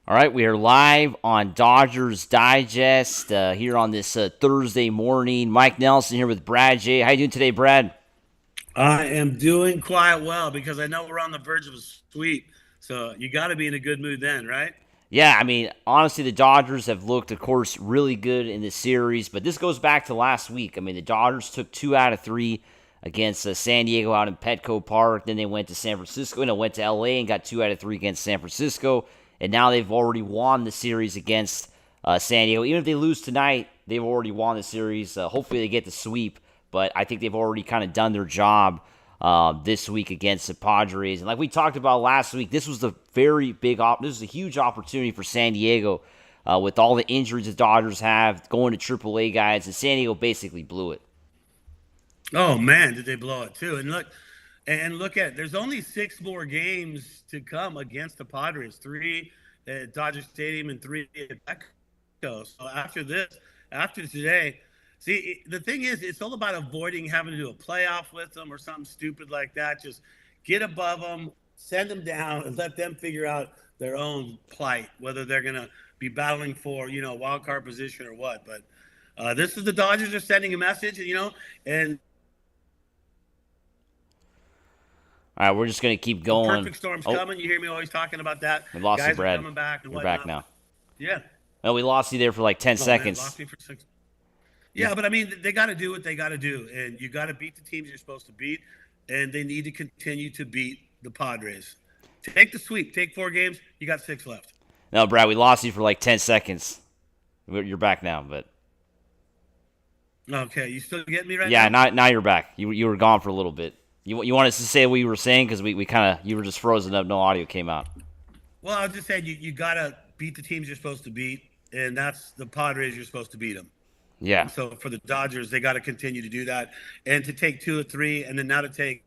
All right, we are live on Dodgers Digest here on this Thursday morning. Mike Nelson here with Brad J. How you doing today, Brad? I am doing quite well because I know we're on the verge of a sweep. So you got to be in a good mood then, right? Yeah, I mean, honestly, the Dodgers have looked, of course, really good in this series, but this goes back to last week. I mean, the Dodgers took 2 out of 3 against San Diego out in Petco Park. Then they went to San Francisco, went to LA and got 2 out of 3 against San Francisco. And now they've already won the series against San Diego. Even if they lose tonight, they've already won the series. Hopefully, they get the sweep, but I think they've already kind of done their job this week against the Padres. And like we talked about last week, this was the very big this was a huge opportunity for San Diego with all the injuries the Dodgers have going to AAA guys, and San Diego basically blew it. Oh man, did they blow it too? And look at there's only 6 more games to come against the Padres. 3 at Dodger Stadium and 3 at Petco. So after today, see the thing is, it's all about avoiding having to do a playoff with them or something stupid like that. Just get above them, send them down, and let them figure out their own plight, whether they're gonna be battling for wild card position or what. But this is the Dodgers are sending a message, and All right, we're just going to keep the going. perfect storm's Oh, coming. You hear me always talking about that. we lost you, Guys are Brad. coming back and You're back whatnot. now. Yeah. Well, we lost you there for like 10 Oh man, seconds. lost me for 6. Yeah, but I mean, they got to do what they got to do, and you got to beat the teams you're supposed to beat, and they need to continue to beat the Padres. Take the sweep. Take 4 games. You got 6 left. No, Brad, we lost you for like 10 seconds. You're back now, but Okay, you still getting me right yeah, now? now you're back. You were gone for a little bit. You want us to say what you were saying because we kind of you were just frozen up. No audio came out. Well, I was just saying you got to beat the teams you're supposed to beat, and that's the Padres. You're supposed to beat them. Yeah, And so for the Dodgers, they got to continue to do that, and to take 2 or 3, and then now to take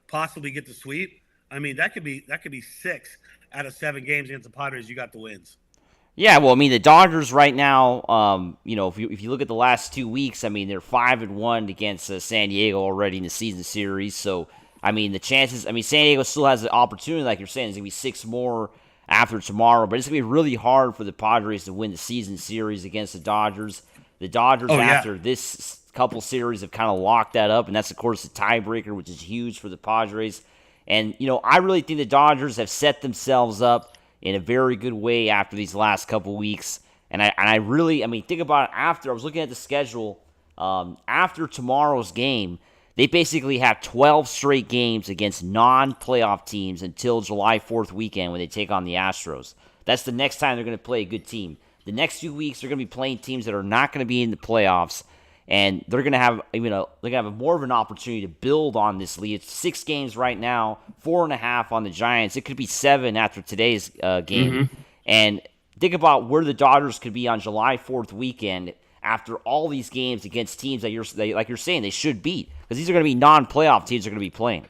possibly get the sweep. I mean, that could be 6 out of 7 games against the Padres. You got the wins. yeah. Well, I mean, the Dodgers right now, if you look at the last 2 weeks, I mean, they're 5-1 against San Diego already in the season series. So, I mean, the chances. I mean, San Diego still has the opportunity, like you're saying, there's gonna be 6 more after tomorrow, but it's gonna be really hard for the Padres to win the season series against the Dodgers. The Dodgers, Oh yeah. after this couple series, have kind of locked that up, and that's of course the tiebreaker, which is huge for the Padres. And I really think the Dodgers have set themselves up in a very good way after these last couple weeks. And I really, I mean, think about it. After I was looking at the schedule, after tomorrow's game, they basically have 12 straight games against non-playoff teams until July 4th weekend when they take on the Astros. That's the next time they're going to play a good team. The next few weeks, they're going to be playing teams that are not going to be in the playoffs, and they're going to have more of an opportunity to build on this lead. It's 6 games right now, 4.5 on the Giants. It could be 7 after today's game. Mm-hmm. And think about where the Dodgers could be on July 4th weekend after all these games against teams that like you're saying, they should beat, because these are going to be non-playoff teams they're going to be playing.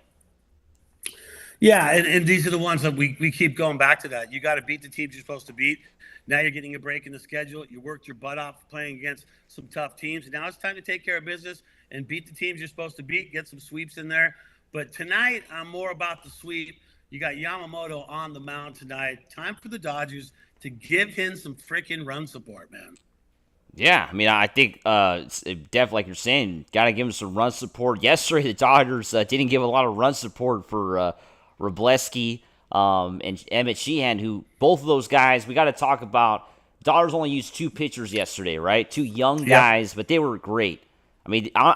Yeah, and these are the ones that we keep going back to that. You got to beat the teams you're supposed to beat. Now you're getting a break in the schedule. You worked your butt off playing against some tough teams. Now it's time to take care of business and beat the teams you're supposed to beat, get some sweeps in there. But tonight, I'm more about the sweep. You got Yamamoto on the mound tonight. Time for the Dodgers to give him some freaking run support, man. Yeah, I mean, I think it's definitely, like you're saying, got to give him some run support. Yesterday, the Dodgers didn't give a lot of run support for Robleski and Emmett Sheehan, who both of those guys, we got to talk about. Dodgers only used 2 pitchers yesterday, right? 2 young Yep. guys, but they were great. I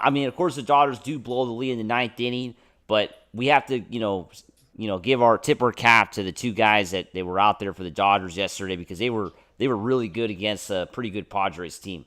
mean, of course, the Dodgers do blow the lead in the 9th inning, but we have to, give our tip our cap to the 2 guys that they were out there for the Dodgers yesterday, because they were really good against a pretty good Padres team.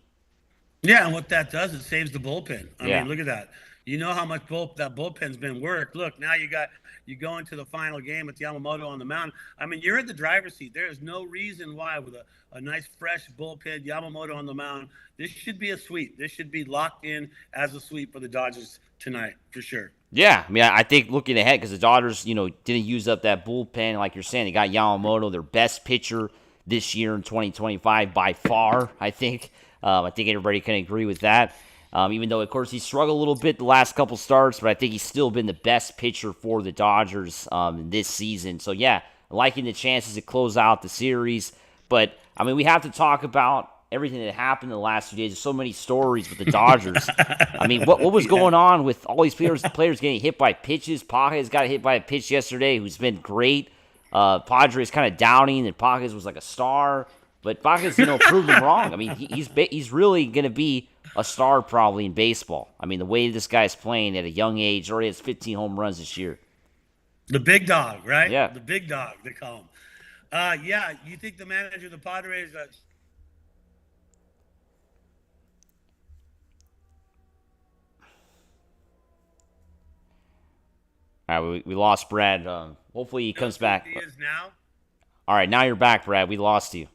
Yeah, and what that does, it saves the bullpen. I Yeah. mean, look at that. You know how much that bullpen's been worked. Look, now you go into the final game with Yamamoto on the mound. I mean, you're in the driver's seat. There is no reason why, with a nice fresh bullpen, Yamamoto on the mound, this should be a sweep. This should be locked in as a sweep for the Dodgers tonight, for sure. Yeah, I mean, I think looking ahead, because the Dodgers, didn't use up that bullpen, like you're saying. They got Yamamoto, their best pitcher this year in 2025 by far, I think. I think everybody can agree with that. Even though, of course, he struggled a little bit the last couple starts, but I think he's still been the best pitcher for the Dodgers this season. So, yeah, liking the chances to close out the series. But I mean, we have to talk about everything that happened in the last few days. There's so many stories with the Dodgers. I mean, what was going on with all these players getting hit by pitches? Pajes got hit by a pitch yesterday, who's been great. Padres kind of downing, and Pajes was like a star. But Pajes, proved them wrong. I mean, he's really going to be a star probably in baseball. I mean, the way this guy's playing at a young age, already has 15 home runs this year. The big dog, right? Yeah. The big dog, they call him. Yeah, you think the manager of the Padres All right, we lost Brad. Hopefully he comes back. He is now? All right, now you're back, Brad. We lost you.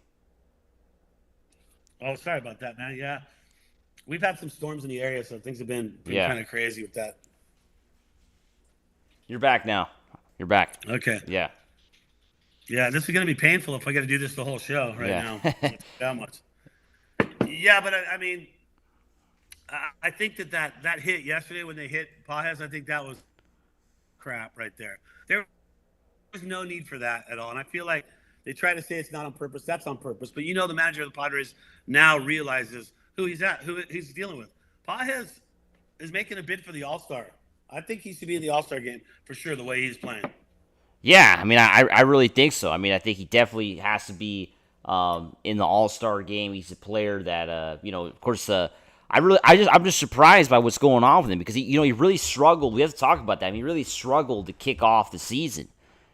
Oh, sorry about that, man. Yeah. We've had some storms in the area, so things have been kind of crazy with that. You're back now. You're back. Okay. Yeah. Yeah, this is going to be painful if I got to do this the whole show now. That much. Yeah, but I mean, I think that hit yesterday when they hit Pajes, I think that was crap right there. There was no need for that at all. And I feel like they try to say it's not on purpose. That's on purpose. But the manager of the Padres now realizes who he's at, who he's dealing with. Pajes is making a bid for the All-Star. I think he should be in the All-Star game for sure, the way he's playing. Yeah, I mean, I really think so. I mean, I think he definitely has to be in the All-Star game. He's a player that, of course, I'm just surprised by what's going on with him because he really struggled. We have to talk about that. I mean, he really struggled to kick off the season,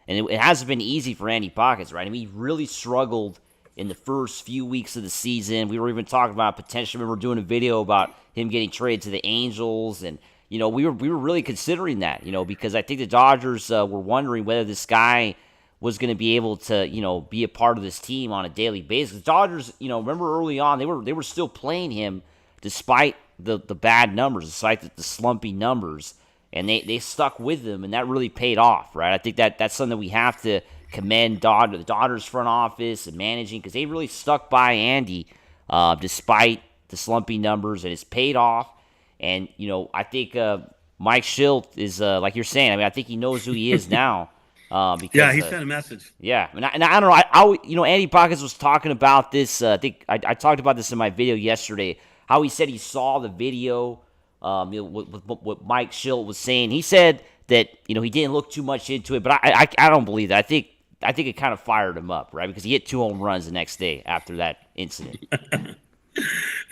and it hasn't been easy for Andy Pajes, right? I mean, he really struggled in the first few weeks of the season. We were even talking about potentially. We were doing a video about him getting traded to the Angels, and we were really considering that, because I think the Dodgers were wondering whether this guy was going to be able to, be a part of this team on a daily basis. The Dodgers, remember early on they were still playing him despite the bad numbers, despite the slumpy numbers, and they stuck with him, and that really paid off, right? I think that's something that we have to commend the Dodgers front office and managing, because they really stuck by Andy despite the slumpy numbers, and it's paid off. And, I think Mike Schilt is, like you're saying, I mean, I think he knows who he is now. Because, he sent a message. Yeah, and I don't know. Andy Pajes was talking about this. I think I talked about this in my video yesterday. How he said he saw the video. What Mike Schilt was saying. He said that he didn't look too much into it, but I don't believe that. I think it kind of fired him up, right? Because he hit 2 home runs the next day after that incident.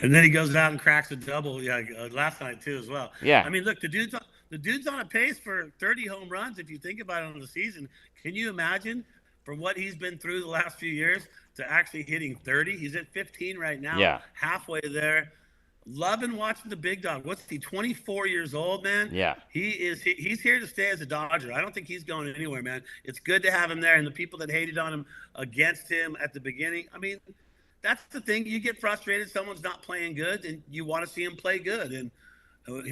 And then he goes out and cracks a double. Yeah, last night too as well. Yeah. I mean, look, the dude's on a pace for 30 home runs. If you think about it on the season, can you imagine from what he's been through the last few years to actually hitting 30? He's at 15 right now. Yeah. Halfway there. Loving watching the big dog. What's he? 24 years old, man. Yeah. He's here to stay as a Dodger. I don't think he's going anywhere, man. It's good to have him there, and the people that hated on him against him at the beginning. I mean, that's the thing. You get frustrated. Someone's not playing good, and you want to see him play good. And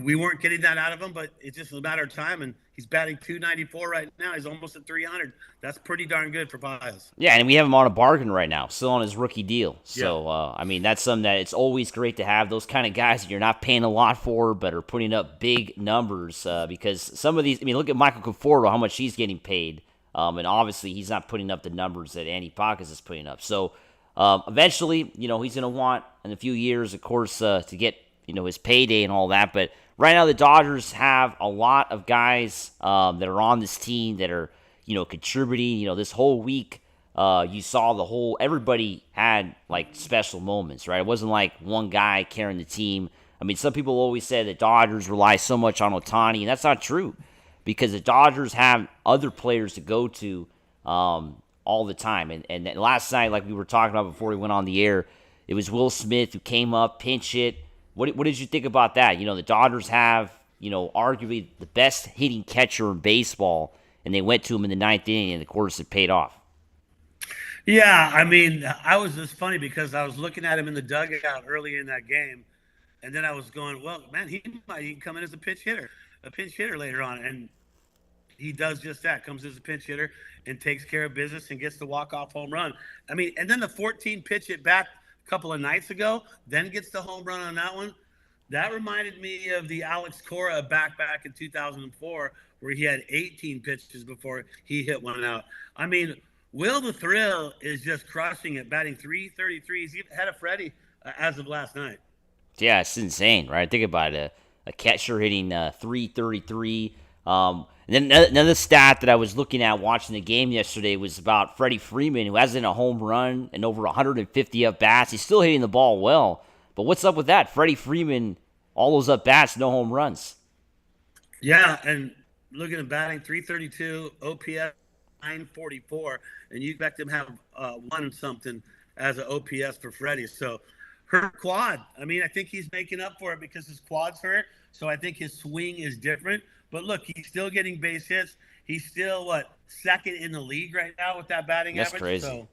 we weren't getting that out of him, but it's just a matter of time. And he's batting .294 right now. He's almost at .300. That's pretty darn good for Pajes. Yeah, and we have him on a bargain right now, still on his rookie deal. So, I mean, that's something that it's always great to have those kind of guys that you're not paying a lot for, but are putting up big numbers. Because some of these, I mean, look at Michael Conforto, how much he's getting paid. And obviously, he's not putting up the numbers that Andy Pajes is putting up. So, eventually, he's going to want in a few years, of course, to get, his payday and all that. But right now, the Dodgers have a lot of guys that are on this team that are, contributing. This whole week, you saw everybody had, like, special moments, right? It wasn't like one guy carrying the team. I mean, some people always say that Dodgers rely so much on Ohtani, and that's not true because the Dodgers have other players to go to all the time. And last night, like we were talking about before we went on the air, it was Will Smith who came up, pinch hit. What did you think about that? The Dodgers have, arguably the best hitting catcher in baseball, and they went to him in the 9th inning, and of course it paid off. Yeah, I mean, it's funny because I was looking at him in the dugout early in that game, and then I was going, well, man, he can come in as a pinch hitter later on, and he does just that, comes as a pinch hitter and takes care of business and gets the walk-off home run. I mean, and then the 14 pitch at bat a couple of nights ago, then gets the home run on that one. That reminded me of the Alex Cora back in 2004, where he had 18 pitches before he hit one out. I mean, Will the Thrill is just crushing it, batting 333. He's even ahead of Freddie as of last night. Yeah, it's insane, right? Think about it. A catcher hitting 333. And then another stat that I was looking at watching the game yesterday was about Freddie Freeman, who hasn't a home run and over 150 at bats. He's still hitting the ball well. But what's up with that? Freddie Freeman, all those at bats, no home runs. Yeah, and look at him batting 332, OPS 944, and you expect him to have one something as an OPS for Freddie. So her quad. I mean, I think he's making up for it because his quad's hurt. So I think his swing is different. But look, he's still getting base hits. He's still, second in the league right now with that batting That's average. crazy. So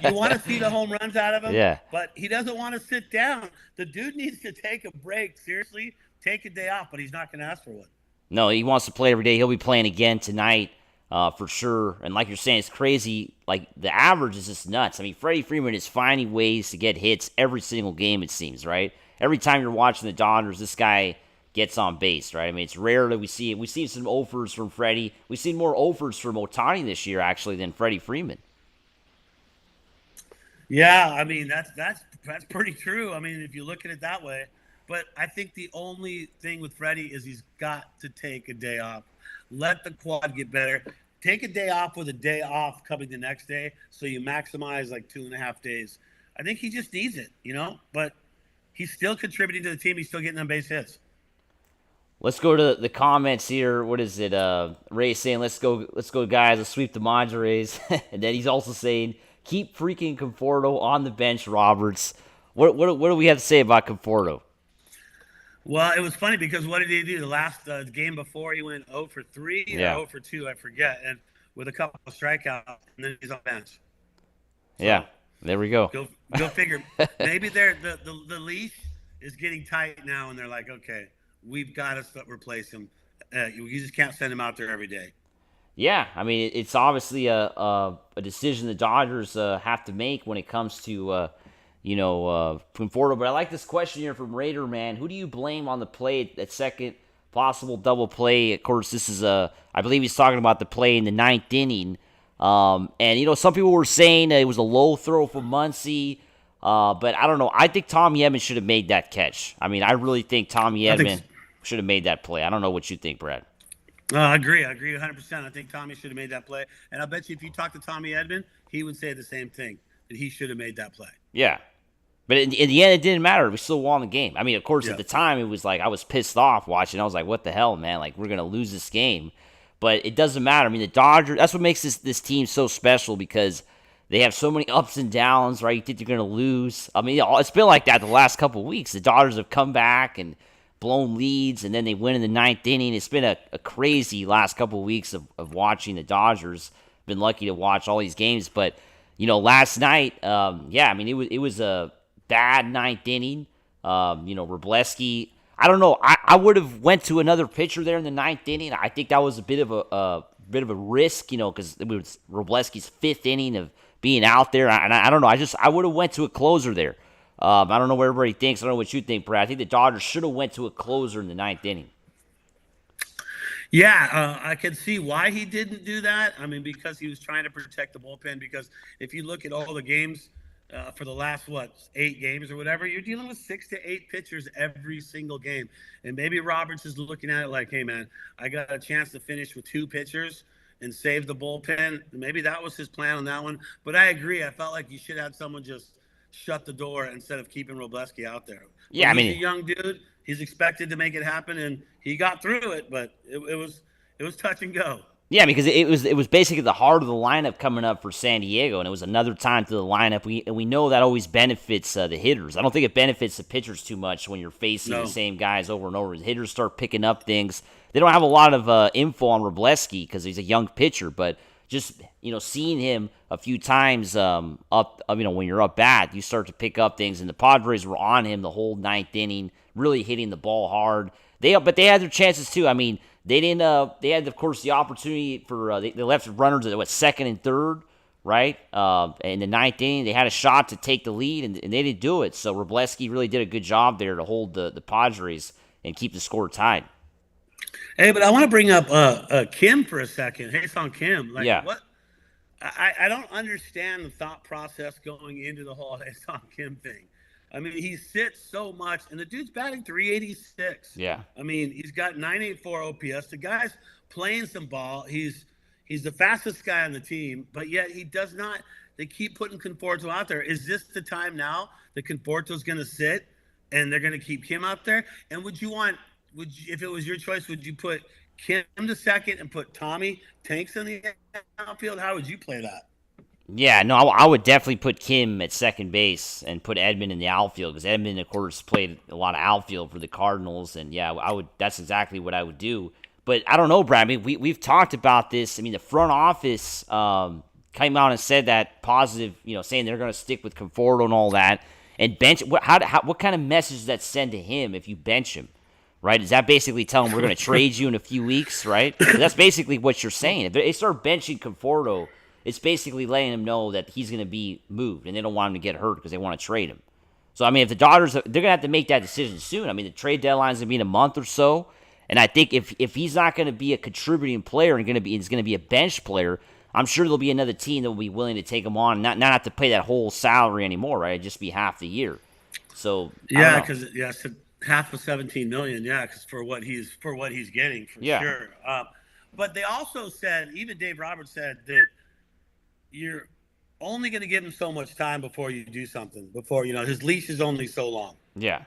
you want to see the home runs out of him. Yeah. But he doesn't want to sit down. The dude needs to take a break. Seriously, take a day off, but he's not going to ask for one. No, he wants to play every day. He'll be playing again tonight for sure. And like you're saying, it's crazy. Like, the average is just nuts. I mean, Freddie Freeman is finding ways to get hits every single game, it seems, right? Every time you're watching the Dodgers, this guy gets on base, right? I mean, it's rare that we see it. We've seen some offers from Freddie. We've seen more offers from Ohtani this year, actually, than Freddie Freeman. Yeah, I mean, that's pretty true. I mean, if you look at it that way. But I think the only thing with Freddie is he's got to take a day off. Let the quad get better. Take a day off with a day off coming the next day so you maximize 2.5 days. I think he just needs it, But he's still contributing to the team. He's still getting on base hits. Let's go to the comments here. What is it? Ray saying, let's go, guys. Let's sweep the Padres. And then he's also saying, keep freaking Conforto on the bench, Roberts. What do we have to say about Conforto? Well, it was funny because what did he do? The last game before, he went 0 for 3 or 0 for 2, I forget, and with a couple of strikeouts, and then he's on bench. So, yeah, there we go. Go figure. Maybe the leash is getting tight now, and they're like, okay, we've got to replace him. You just can't send him out there every day. Yeah, I mean, it's obviously a decision the Dodgers have to make when it comes to Conforto. But I like this question here from Raider Man. Who do you blame on the play at second, possible double play? Of course, this is I believe he's talking about the play in the ninth inning. And some people were saying it was a low throw from Muncy. But I don't know. I think Tommy Edman should have made that catch. I mean, I really think Tommy Edman should have made that play. I don't know what you think, Brad. I agree 100%. I think Tommy should have made that play. And I'll bet you if you talk to Tommy Edman, he would say the same thing, that he should have made that play. Yeah. But in the end, it didn't matter. We still won the game. I mean, of course, at the time, it was like I was pissed off watching. I was like, what the hell, man? Like, we're going to lose this game. But it doesn't matter. I mean, the Dodgers, that's what makes this team so special because they have so many ups and downs, right? You think they're going to lose. I mean, it's been like that the last couple of weeks. The Dodgers have come back and blown leads, and then they win in the ninth inning. It's been a crazy last couple of weeks of watching the Dodgers. Been lucky to watch all these games. But, last night, I mean, it was a bad ninth inning. Robleski, I don't know. I would have went to another pitcher there in the ninth inning. I think that was a bit of a risk, because it was Robleski's fifth inning of being out there. And I don't know. I would have went to a closer there. I don't know what everybody thinks. I don't know what you think, Brad. I think the Dodgers should have went to a closer in the ninth inning. Yeah, I can see why he didn't do that. I mean, because he was trying to protect the bullpen. Because if you look at all the games for the last, 8 games or whatever, you're dealing with 6 to 8 pitchers every single game. And maybe Roberts is looking at it like, hey, man, I got a chance to finish with 2 pitchers and save the bullpen. Maybe that was his plan on that one. But I agree. I felt like you should have someone just shut the door instead of keeping Robleski out there. Yeah, he's a young dude. He's expected to make it happen, and he got through it, but it was touch and go. Yeah, because it was basically the heart of the lineup coming up for San Diego, and it was another time to the lineup. We know that always benefits the hitters. I don't think it benefits the pitchers too much when you're facing the same guys over and over. The hitters start picking up things. They don't have a lot of info on Robleski because he's a young pitcher, but just seeing him a few times up, when you're up bad, you start to pick up things. And the Padres were on him the whole ninth inning, really hitting the ball hard. But they had their chances too. I mean, they didn't. They had, of course, the opportunity for they left runners at second and third, right? In the ninth inning, they had a shot to take the lead, and they didn't do it. So Robleski really did a good job there to hold the Padres and keep the score tied. Hey, but I want to bring up Kim for a second. Hey, Song Kim. What? I don't understand the thought process going into the whole Song Kim thing. I mean, he sits so much, and the dude's batting 386. Yeah. I mean, he's got 984 OPS. The guy's playing some ball. He's the fastest guy on the team, but yet he does not. They keep putting Conforto out there. Is this the time now that Conforto's going to sit and they're going to keep Kim out there? And if it was your choice, would you put Kim to second and put Tommy Tanks in the outfield? How would you play that? Yeah, no, I would definitely put Kim at second base and put Edman in the outfield because Edman, of course, played a lot of outfield for the Cardinals, and yeah, I would. That's exactly what I would do. But I don't know, Brad. I mean, we've talked about this. I mean, the front office came out and said that positive, saying they're going to stick with Conforto and all that, and bench. What kind of message does that send to him if you bench him? Right? Is that basically telling him we're going to trade you in a few weeks? Right? That's basically what you're saying. If they start benching Conforto, it's basically letting him know that he's going to be moved, and they don't want him to get hurt because they want to trade him. So, I mean, if the Dodgers, they're going to have to make that decision soon. I mean, the trade deadline's going to be in a month or so, and I think if he's not going to be a contributing player and he's going to be a bench player, I'm sure there'll be another team that will be willing to take him on, and not have to pay that whole salary anymore, right? It'd just be half the year. So, yeah, because so half of 17 million, yeah, because for what he's getting for sure. But they also said, even Dave Roberts said that you're only going to give him so much time before you do something. Before his leash is only so long. Yeah.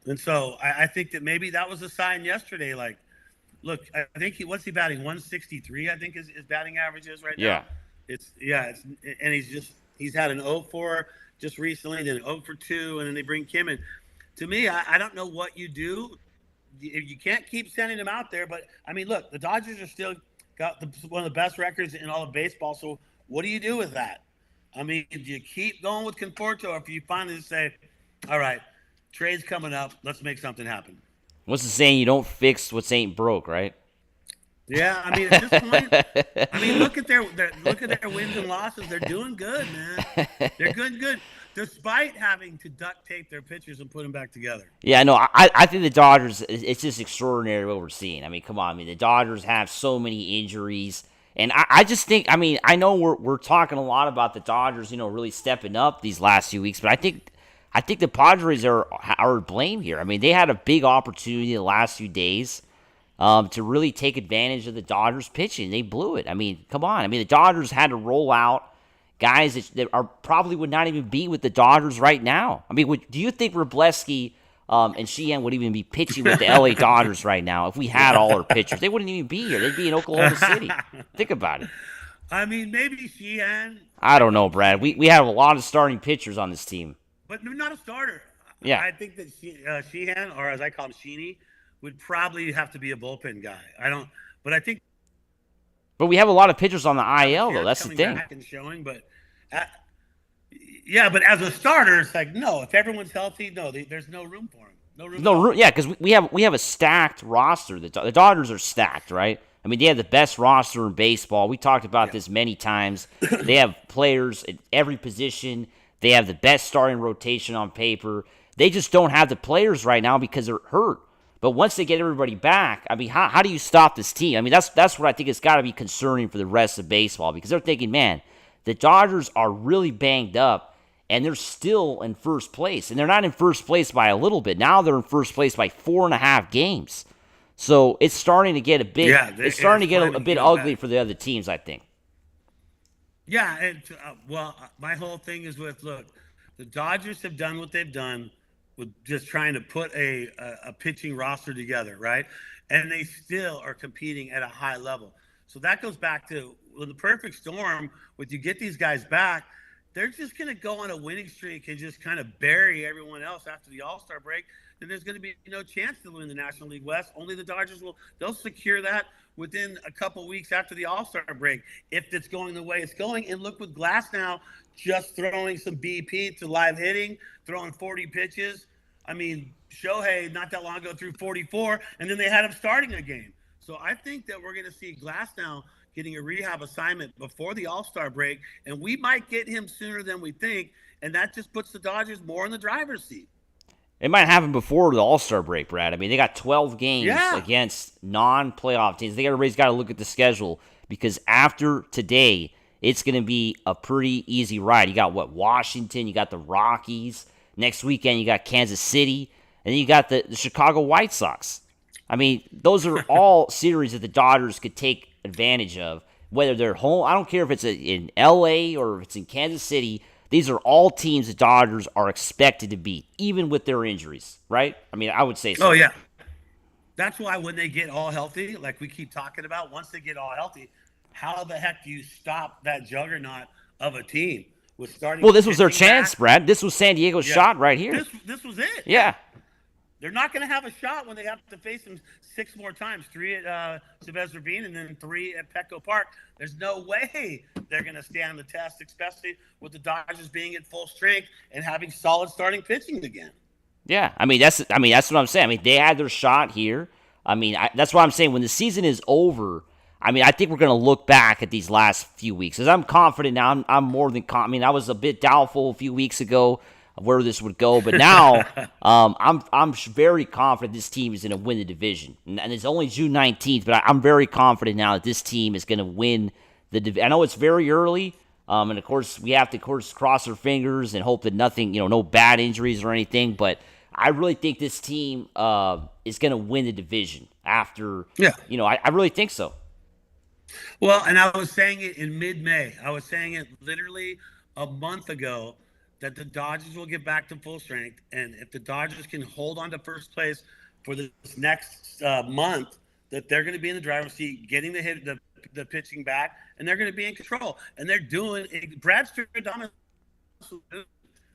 And so I think that maybe that was a sign yesterday. Like, look, I think what's he batting? 163, I think his batting average is right now. And he's had an 0-4 just recently, then an 0-2, and then they bring Kim in. To me, I don't know what you do. You can't keep sending him out there. But I mean, look, the Dodgers are still got one of the best records in all of baseball. So what do you do with that? I mean, do you keep going with Conforto, or if you finally say, all right, trade's coming up, let's make something happen? What's the saying? You don't fix what ain't broke, right? Yeah, I mean, at this point, I mean, look at their wins and losses. They're doing good, man. They're good, despite having to duct tape their pitchers and put them back together. Yeah, no, I think the Dodgers, it's just extraordinary what we're seeing. I mean, come on. I mean, the Dodgers have so many injuries. And I just think, I mean, I know we're talking a lot about the Dodgers, really stepping up these last few weeks, but I think the Padres are to blame here. I mean, they had a big opportunity the last few days to really take advantage of the Dodgers pitching. They blew it. I mean, come on. I mean, the Dodgers had to roll out guys that probably would not even be with the Dodgers right now. I mean, do you think Wrobleski and Sheehan would even be pitching with the LA Dodgers right now if we had all our pitchers? They wouldn't even be here. They'd be in Oklahoma City. Think about it. I mean, maybe Sheehan. I don't know, Brad. We have a lot of starting pitchers on this team. But not a starter. Yeah. I think that Sheehan, or as I call him, Sheeny, would probably have to be a bullpen guy. But we have a lot of pitchers on the IL, though. That's the thing. Back and showing, but as a starter, it's like, no. If everyone's healthy, no, there's no room for him. No room. Yeah, because we have a stacked roster. The Dodgers are stacked, right? I mean, they have the best roster in baseball. We talked about this many times. They have players at every position. They have the best starting rotation on paper. They just don't have the players right now because they're hurt. But once they get everybody back, I mean, how do you stop this team? I mean, that's what I think has got to be concerning for the rest of baseball, because they're thinking, man, the Dodgers are really banged up, and they're still in first place. And they're not in first place by a little bit. Now they're in first place by 4.5 games. So it's starting to get a bit ugly for the other teams, I think. Yeah, and my whole thing is look, the Dodgers have done what they've done with just trying to put a pitching roster together, right? And they still are competing at a high level. So that goes back to the perfect storm. When you get these guys back, they're just going to go on a winning streak and just kind of bury everyone else after the All-Star break. Then there's going to be no chance to win the National League West. Only the Dodgers they'll secure that within a couple weeks after the All-Star break, if it's going the way it's going. And look with Glasnow just throwing some BP to live hitting, throwing 40 pitches. I mean, Shohei not that long ago threw 44, and then they had him starting a game. So I think that we're going to see Glasnow getting a rehab assignment before the All-Star break, and we might get him sooner than we think, and that just puts the Dodgers more in the driver's seat. It might happen before the All-Star break, Brad. I mean, they got 12 games against non-playoff teams. Everybody's got to look at the schedule, because after today, it's going to be a pretty easy ride. You got Washington, you got the Rockies. Next weekend, you got Kansas City, and then you got the Chicago White Sox. I mean, those are all series that the Dodgers could take advantage of, whether they're home. I don't care if it's in L.A. or if it's in Kansas City. These are all teams the Dodgers are expected to beat, even with their injuries, right? I mean, I would say so. Oh, yeah. That's why when they get all healthy, like we keep talking about, once they get all healthy, how the heck do you stop that juggernaut of a team with starting? Well, this was their chance, Brad. This was San Diego's shot right here. This was it. Yeah. They're not going to have a shot when they have to face him 6 more times, 3 at Chavez Ravine and then 3 at Petco Park. There's no way they're going to stand the test, especially with the Dodgers being at full strength and having solid starting pitching again. Yeah, that's what I'm saying. I mean, they had their shot here. I mean, that's why I'm saying when the season is over, I mean, I think we're going to look back at these last few weeks because I'm confident now. I'm more than confident. I mean, I was a bit doubtful a few weeks ago of where this would go, but now I'm very confident this team is going to win the division. And it's only June 19th, but I'm very confident now that this team is going to win the division. I know it's very early, and of course we have to cross our fingers and hope that nothing, no bad injuries or anything. But I really think this team is going to win the division after. Yeah, I really think so. Well, and I was saying it in mid-May. I was saying it literally a month ago that the Dodgers will get back to full strength. And if the Dodgers can hold on to first place for this next month, that they're going to be in the driver's seat, getting the pitching back, and they're going to be in control. And they're doing it. Brad Stradamus,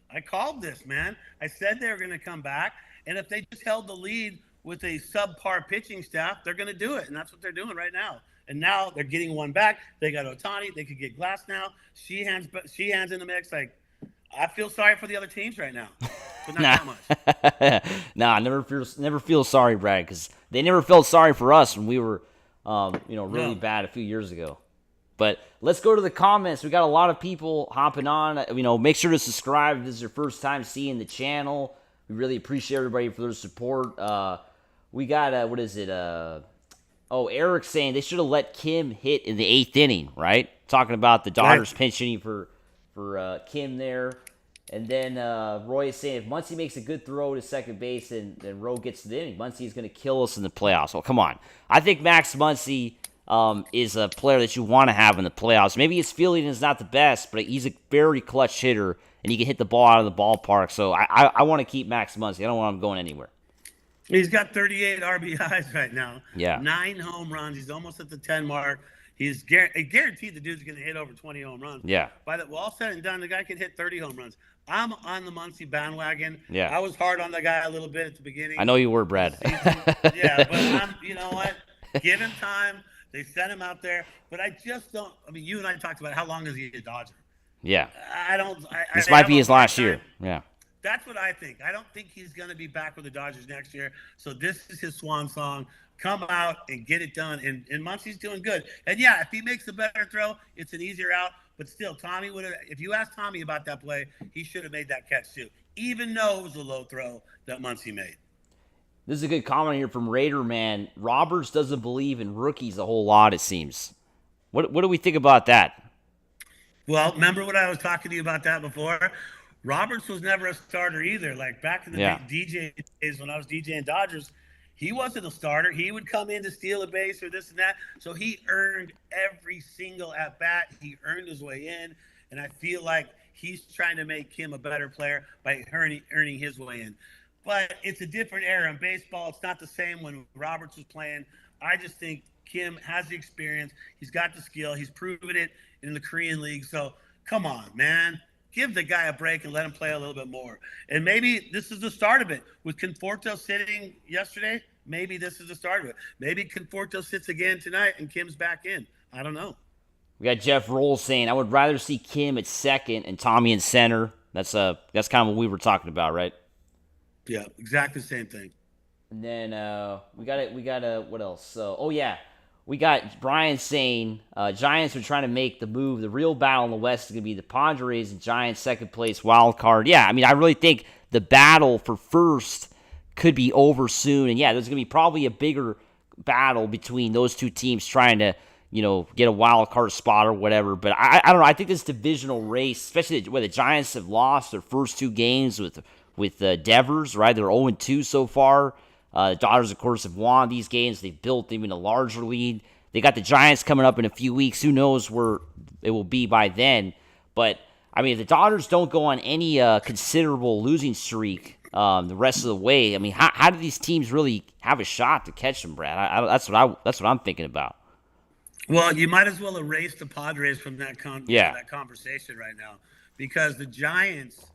I called this, man. I said they were going to come back. And if they just held the lead with a subpar pitching staff, they're going to do it. And that's what they're doing right now. And now they're getting one back. They got Ohtani. They could get Glasnow. Sheehan's in the mix. Like, I feel sorry for the other teams right now, but not that much. I never feel sorry, Brad, because they never felt sorry for us when we were, really bad a few years ago. But let's go to the comments. We got a lot of people hopping on. Make sure to subscribe if this is your first time seeing the channel. We really appreciate everybody for their support. We got Eric saying they should have let Kim hit in the 8th inning, right? Talking about the Dodgers pinch hitting for Kim there. And then Roy is saying if Muncy makes a good throw to second base and Rowe gets to the inning, Muncy is going to kill us in the playoffs. Well, come on. I think Max Muncy is a player that you want to have in the playoffs. Maybe his fielding is not the best, but he's a very clutch hitter, and he can hit the ball out of the ballpark. So I want to keep Max Muncy. I don't want him going anywhere. He's got 38 RBIs right now. Yeah. 9 home runs. He's almost at the 10 mark. He's guaranteed the dude's going to hit over 20 home runs. Yeah. All said and done, the guy can hit 30 home runs. I'm on the Muncy bandwagon. Yeah. I was hard on the guy a little bit at the beginning. I know you were, Brad. Yeah, but you know what? Give him time. They sent him out there. But I just don't – I mean, you and I talked about how long is he a Dodger? Yeah. This might be his last year. Yeah. That's what I think. I don't think he's going to be back with the Dodgers next year. So this is his swan song. Come out and get it done. And Muncy's doing good. And, yeah, if he makes a better throw, it's an easier out. But still, Tommy would have – if you asked Tommy about that play, he should have made that catch too, even though it was a low throw that Muncy made. This is a good comment here from Raider Man. Roberts doesn't believe in rookies a whole lot, it seems. What do we think about that? Well, remember what I was talking to you about that before? Roberts was never a starter either. Like back in the DJ days when I was DJing Dodgers, he wasn't a starter. He would come in to steal a base or this and that. So he earned every single at-bat. He earned his way in. And I feel like he's trying to make him a better player by earning his way in. But it's a different era in baseball. It's not the same when Roberts was playing. I just think Kim has the experience. He's got the skill. He's proven it in the Korean League. So come on, man. Give the guy a break and let him play a little bit more. And maybe this is the start of it. With Conforto sitting yesterday, maybe this is the start of it. Maybe Conforto sits again tonight and Kim's back in. I don't know. We got Jeff Roll saying, I would rather see Kim at second and Tommy in center. That's kind of what we were talking about, right? Yeah, exactly the same thing. And then we got what else? We got Brian saying Giants are trying to make the move. The real battle in the West is going to be the Padres and Giants second place wild card. Yeah, I mean, I really think the battle for first could be over soon. And, yeah, there's going to be probably a bigger battle between those two teams trying to get a wild card spot or whatever. But I don't know. I think this divisional race, especially where the Giants have lost their first 2 games with Devers, right? They're 0-2 so far. The Dodgers, of course, have won these games. They've built even a larger lead. They got the Giants coming up in a few weeks. Who knows where it will be by then? But I mean, if the Dodgers don't go on any considerable losing streak the rest of the way, I mean, how do these teams really have a shot to catch them, Brad? That's what I'm thinking about. Well, you might as well erase the Padres from that conversation right now, because the Giants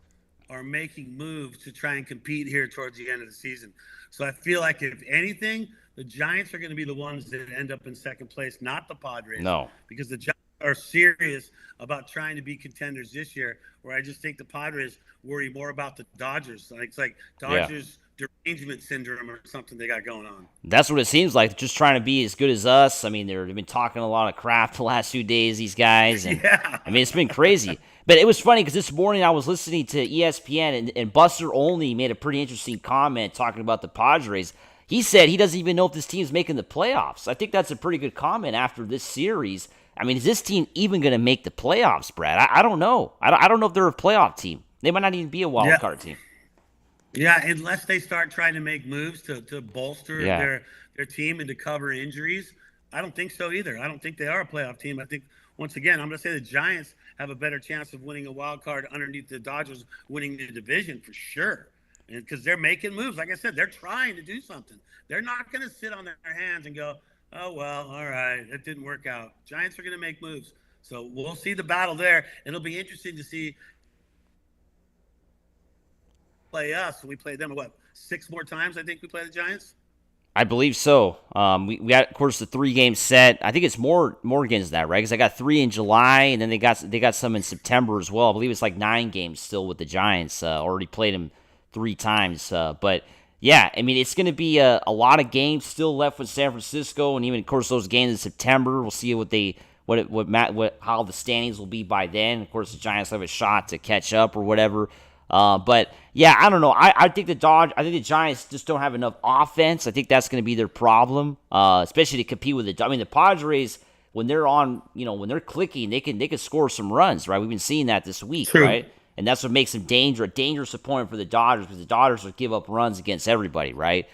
are making moves to try and compete here towards the end of the season. So I feel like, if anything, the Giants are going to be the ones that end up in second place, not the Padres. No. Because the Giants are serious about trying to be contenders this year, where I just think the Padres worry more about the Dodgers. It's like Dodgers derangement syndrome or something they got going on. That's what it seems like. Just trying to be as good as us. I mean, they've been talking a lot of crap the last few days, these guys. And, I mean, it's been crazy. But it was funny because this morning I was listening to ESPN, and Buster Olney made a pretty interesting comment talking about the Padres. He said he doesn't even know if this team's making the playoffs. I think that's a pretty good comment after this series. I mean, is this team even going to make the playoffs, Brad? I don't know. I don't know if they're a playoff team. They might not even be a wild card team. Yeah, unless they start trying to make moves to bolster their team and to cover injuries. I don't think so either. I don't think they are a playoff team. I think, once again, I'm going to say the Giants have a better chance of winning a wild card underneath the Dodgers winning the division for sure. And because they're making moves. Like I said, they're trying to do something. They're not going to sit on their hands and go, oh, well, all right, it didn't work out. Giants are going to make moves. So we'll see the battle there. It'll be interesting to see play us. We played them, 6 more times, I think we play the Giants? I believe so. We got, of course, the 3-game set. I think it's more against that, right? Because I got 3 in July, and then they got some in September as well. I believe it's like 9 games still with the Giants. Already played them 3 times. But yeah, I mean, it's going to be a lot of games still left with San Francisco, and even, of course, those games in September. We'll see how the standings will be by then. Of course, the Giants have a shot to catch up or whatever. But yeah, I don't know. I think the Giants just don't have enough offense. I think that's going to be their problem, especially to compete with the Padres, when they're on, when they're clicking, they can score some runs, right? We've been seeing that this week, True. Right? And that's what makes them a dangerous opponent for the Dodgers, because the Dodgers will give up runs against everybody, right?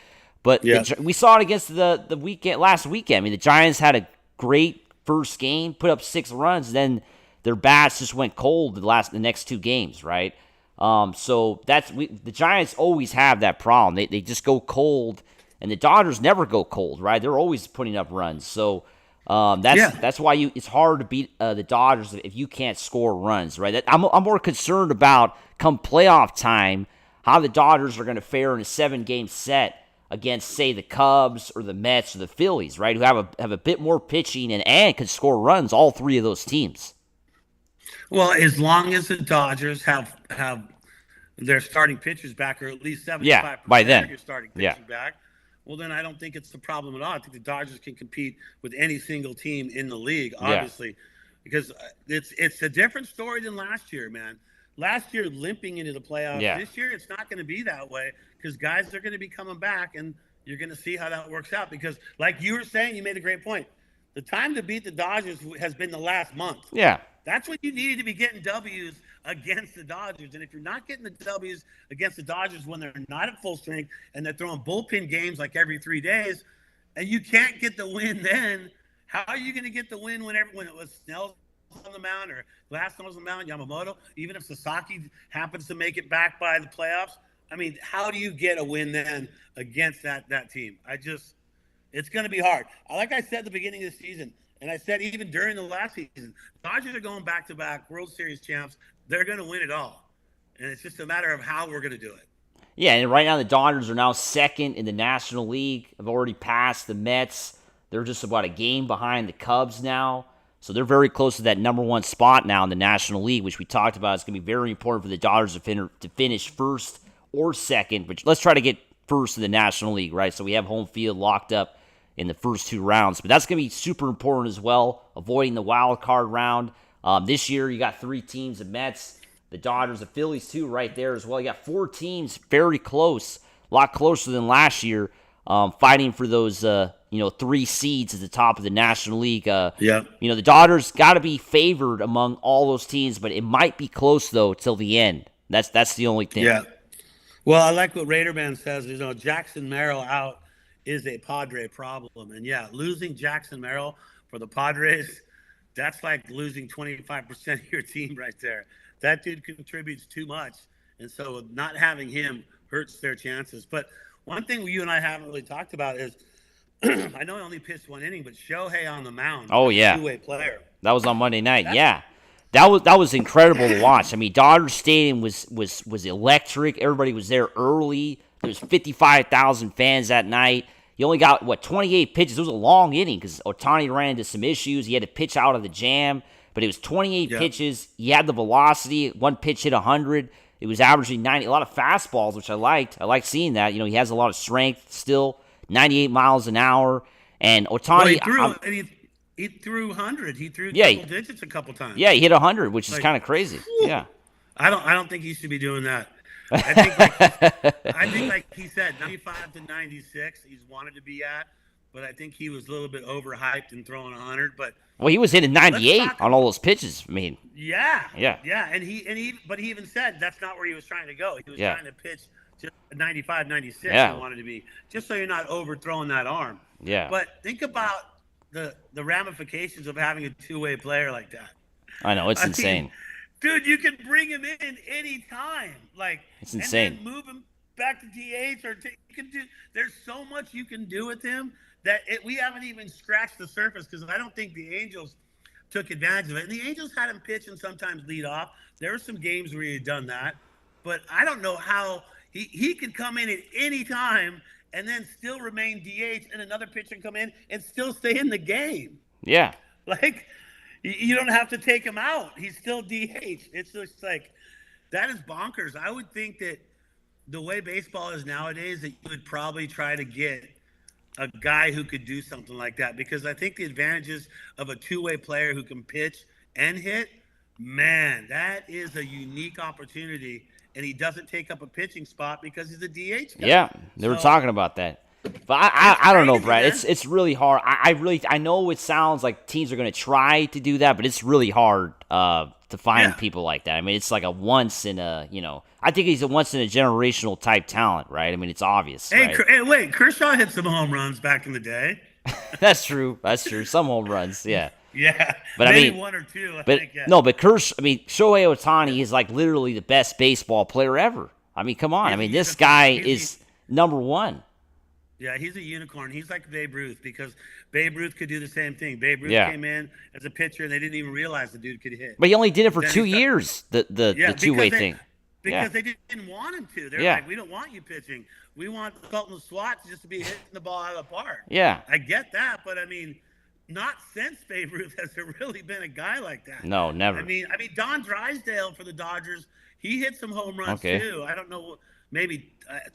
But we saw it against the last weekend. I mean, the Giants had a great first game, put up 6 runs, then their bats just went cold the next 2 games, right? So the Giants always have that problem. They just go cold, and the Dodgers never go cold, right? They're always putting up runs. So that's why it's hard to beat the Dodgers if you can't score runs, right? I'm more concerned about, come playoff time, how the Dodgers are going to fare in a 7-game set against, say, the Cubs or the Mets or the Phillies, right? Who have a bit more pitching and can score runs. All 3 of those teams. Well, as long as the Dodgers have their starting pitchers back, or at least 75% by then. of your starting pitchers back, well, then I don't think it's the problem at all. I think the Dodgers can compete with any single team in the league, obviously, because it's a different story than last year, man. Last year, limping into the playoffs. This year, it's not going to be that way, because guys are going to be coming back, and you're going to see how that works out. Because, like you were saying, you made a great point. The time to beat the Dodgers has been the last month. Yeah. That's when you needed to be getting W's against the Dodgers. And if you're not getting the W's against the Dodgers when they're not at full strength and they're throwing bullpen games like every 3 days, and you can't get the win then, how are you going to get the win when it was Snell's on the mound or Glasnow on the mound, Yamamoto, even if Sasaki happens to make it back by the playoffs? I mean, how do you get a win then against that team? It's going to be hard. Like I said at the beginning of the season, and I said even during the last season, Dodgers are going back-to-back World Series champs. They're going to win it all. And it's just a matter of how we're going to do it. Yeah, and right now the Dodgers are now second in the National League. Have already passed the Mets. They're just about a game behind the Cubs now. So they're very close to that number 1 spot now in the National League, which we talked about. It's going to be very important for the Dodgers to finish first or second. But let's try to get first in the National League, right? So we have home field locked up in the first 2 rounds. But that's going to be super important as well, avoiding the wild card round. This year, you got 3 teams, the Mets, the Dodgers, the Phillies, too, right there as well. You got 4 teams very close, a lot closer than last year, fighting for those 3 seeds at the top of the National League. Yeah. The Dodgers got to be favored among all those teams, but it might be close though till the end. That's the only thing. Yeah. Well, I like what Raiderman says. Jackson Merrill out is a Padre problem, and yeah, losing Jackson Merrill for the Padres, that's like losing 25% of your team right there. That dude contributes too much, and so not having him hurts their chances. But one thing you and I haven't really talked about is I know he only pitched 1 inning, but Shohei on the mound. Oh yeah, two-way player. That was on Monday night. Yeah, that was incredible to watch. I mean, Dodger Stadium was electric. Everybody was there early. There was 55,000 fans that night. He only got 28 pitches. It was a long inning because Ohtani ran into some issues. He had to pitch out of the jam, but it was 28 pitches. He had the velocity. One pitch hit 100. It was averaging 90. A lot of fastballs, which I liked. I liked seeing that. He has a lot of strength still. 98 miles an hour. And Ohtani, he threw 100. He threw double digits a couple times. Yeah, he hit 100, which is kind of crazy. Whew. Yeah. I don't think he should be doing that. I think like he said, 95 to 96, he's wanted to be at, but I think he was a little bit overhyped and throwing 100. But he was hitting 98 on all those pitches. I mean, yeah, and he even said that's not where he was trying to go. He was trying to pitch just 95, 96. He wanted to be, just so you're not overthrowing that arm. Yeah. But think about the ramifications of having a two-way player like that. I know, it's insane. Dude, you can bring him in any time. It's insane. And then move him back to DH you can do. There's so much you can do with him that we haven't even scratched the surface because I don't think the Angels took advantage of it. And the Angels had him pitch and sometimes lead off. There were some games where he had done that, but I don't know how he could come in at any time and then still remain DH and another pitcher can come in and still stay in the game. Yeah. You don't have to take him out. He's still DH. It's just that is bonkers. I would think that the way baseball is nowadays that you would probably try to get a guy who could do something like that because I think the advantages of a two-way player who can pitch and hit, man, that is a unique opportunity, and he doesn't take up a pitching spot because he's a DH guy. Yeah, they were talking about that. But I don't know, Brad. It's really hard. I know it sounds like teams are going to try to do that, but it's really hard to find people like that. I mean, it's like a once in a, I think he's a once in a generational type talent, right? I mean, it's obvious. Hey, right? Wait, Kershaw hit some home runs back in the day. That's true. Some home runs, yeah. Yeah, but maybe I mean, 1 or 2. I think. No, but Shohei Ohtani is like literally the best baseball player ever. I mean, come on. I mean, this guy is number one. Yeah, he's a unicorn. He's like Babe Ruth because Babe Ruth could do the same thing. Babe Ruth came in as a pitcher, and they didn't even realize the dude could hit. But he only did it for 2 years, the two-way thing. Because they didn't want him to. They're like, we don't want you pitching. We want Colton Swat just to be hitting the ball out of the park. Yeah. I get that, but I mean, not since Babe Ruth has there really been a guy like that. No, never. I mean, Don Drysdale for the Dodgers, he hit some home runs too. I don't know, maybe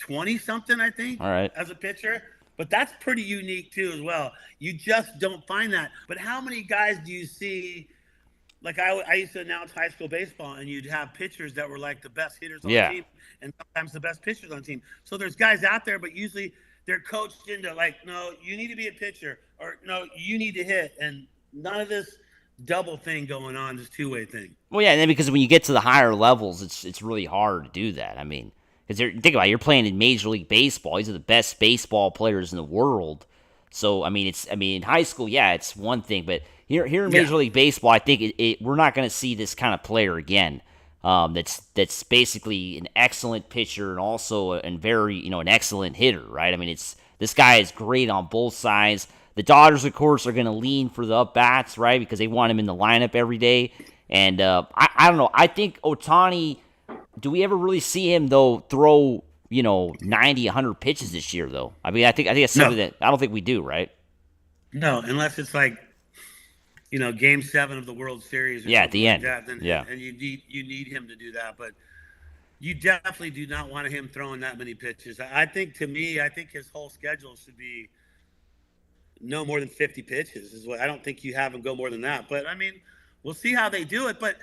20-something, I think, as a pitcher. But that's pretty unique too as well. You just don't find that. But how many guys do you see? Like I used to announce high school baseball, and you'd have pitchers that were like the best hitters on the team, and sometimes the best pitchers on the team. So there's guys out there, but usually they're coached into no, you need to be a pitcher, or no, you need to hit, and none of this double thing going on, this two-way thing. Well, yeah, and then because when you get to the higher levels, it's really hard to do that. I mean, because think about it, you're playing in Major League Baseball. These are the best baseball players in the world. So I mean, in high school, it's one thing, but here in Major League Baseball, I think we're not going to see this kind of player again. That's basically an excellent pitcher and also an excellent hitter, right? I mean, this guy is great on both sides. The Dodgers, of course, are going to lean for the up bats, right? Because they want him in the lineup every day. And I don't know. I think Ohtani. Do we ever really see him though throw 90, 100 pitches this year though? I mean, I think it's something that I don't think we do, right? No, unless it's like Game 7 of the World Series. Or at the end. Like that, and you need him to do that, but you definitely do not want him throwing that many pitches. I think his whole schedule should be no more than 50 pitches. Is what I don't think you have him go more than that. But I mean, we'll see how they do it. But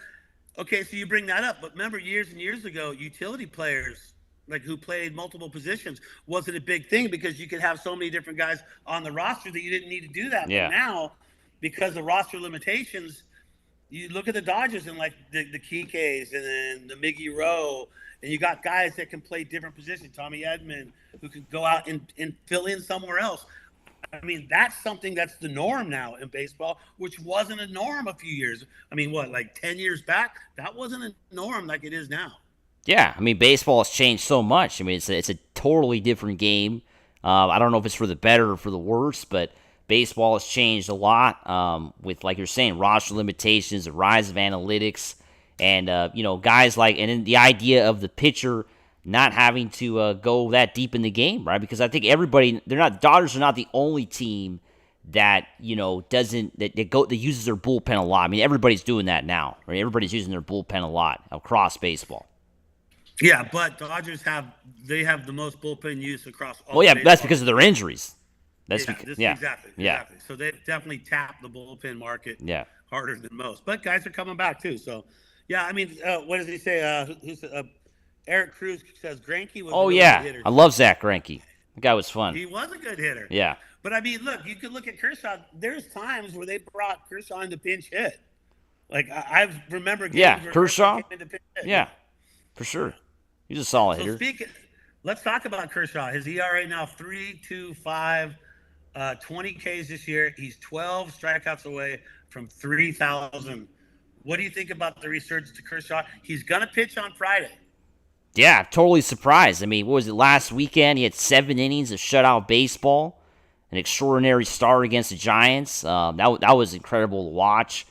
okay, so you bring that up, but remember years and years ago, utility players like who played multiple positions wasn't a big thing because you could have so many different guys on the roster that you didn't need to do that. But Yeah. now, because of roster limitations, you look at the Dodgers and like the Kike's and then the Miggy Rowe, and you got guys that can play different positions. Tommy Edman, who can go out and fill in somewhere else. I mean, that's something that's the norm now in baseball, which wasn't a norm a few years. I mean, what, like 10 years back? That wasn't a norm like it is now. Yeah, I mean, baseball has changed so much. I mean, it's a totally different game. I don't know if it's for the better or for the worse, but baseball has changed a lot with, like you're saying, roster limitations, the rise of analytics, and guys like, and then the idea of the pitcher not having to go that deep in the game, right? Because I think Dodgers are not the only team that doesn't that uses their bullpen a lot. I mean, everybody's doing that now, right? Everybody's using their bullpen a lot across baseball. Yeah, but Dodgers have the most bullpen use across all. Well, yeah, that's because of their injuries. Exactly. So they've definitely tapped the bullpen market harder than most. But guys are coming back too. So, yeah, I mean, what does he say? Eric Cruz says Greinke was a really good hitter. I love Zach Greinke. The guy was fun. He was a good hitter. Yeah. But, I mean, look, you could look at Kershaw. There's times where they brought Kershaw into pinch hit. Like, I remember games where Kershaw came into pinch hit. Yeah, for sure. He's a solid hitter. Let's talk about Kershaw. His ERA right now, 3.25, 20 Ks this year. He's 12 strikeouts away from 3,000. What do you think about the resurgence to Kershaw? He's going to pitch on Friday. Yeah, totally surprised. I mean, what was it, last weekend? He had 7 innings of shutout baseball, an extraordinary start against the Giants. That was incredible to watch.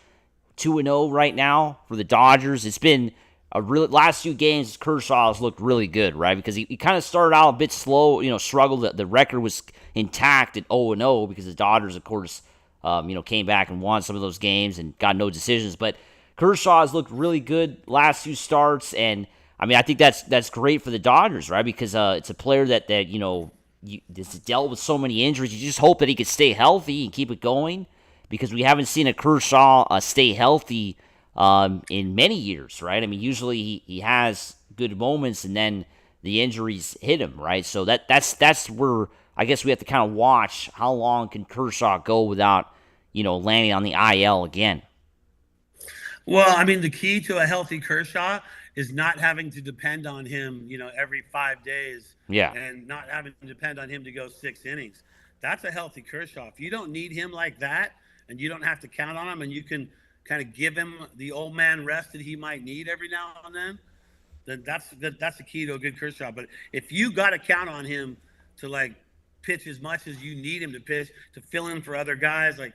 2-0 right now for the Dodgers. It's been last few games, Kershaw has looked really good, right? Because he kind of started out a bit slow, struggled. The record was intact at 0-0 because the Dodgers, of course, came back and won some of those games and got no decisions. But Kershaw has looked really good last few starts, and I mean, I think that's great for the Dodgers, right? Because it's a player that has dealt with so many injuries. You just hope that he could stay healthy and keep it going, because we haven't seen a Kershaw stay healthy in many years, right? I mean, usually he has good moments and then the injuries hit him, right? So that's where I guess we have to kind of watch how long can Kershaw go without landing on the IL again. Well, I mean, the key to a healthy Kershaw is not having to depend on him, every 5 days. Yeah. And not having to depend on him to go 6 innings. That's a healthy Kershaw. If you don't need him like that and you don't have to count on him and you can kind of give him the old man rest that he might need every now and then that's the key to a good Kershaw. But if you got to count on him to like pitch as much as you need him to pitch, to fill in for other guys, like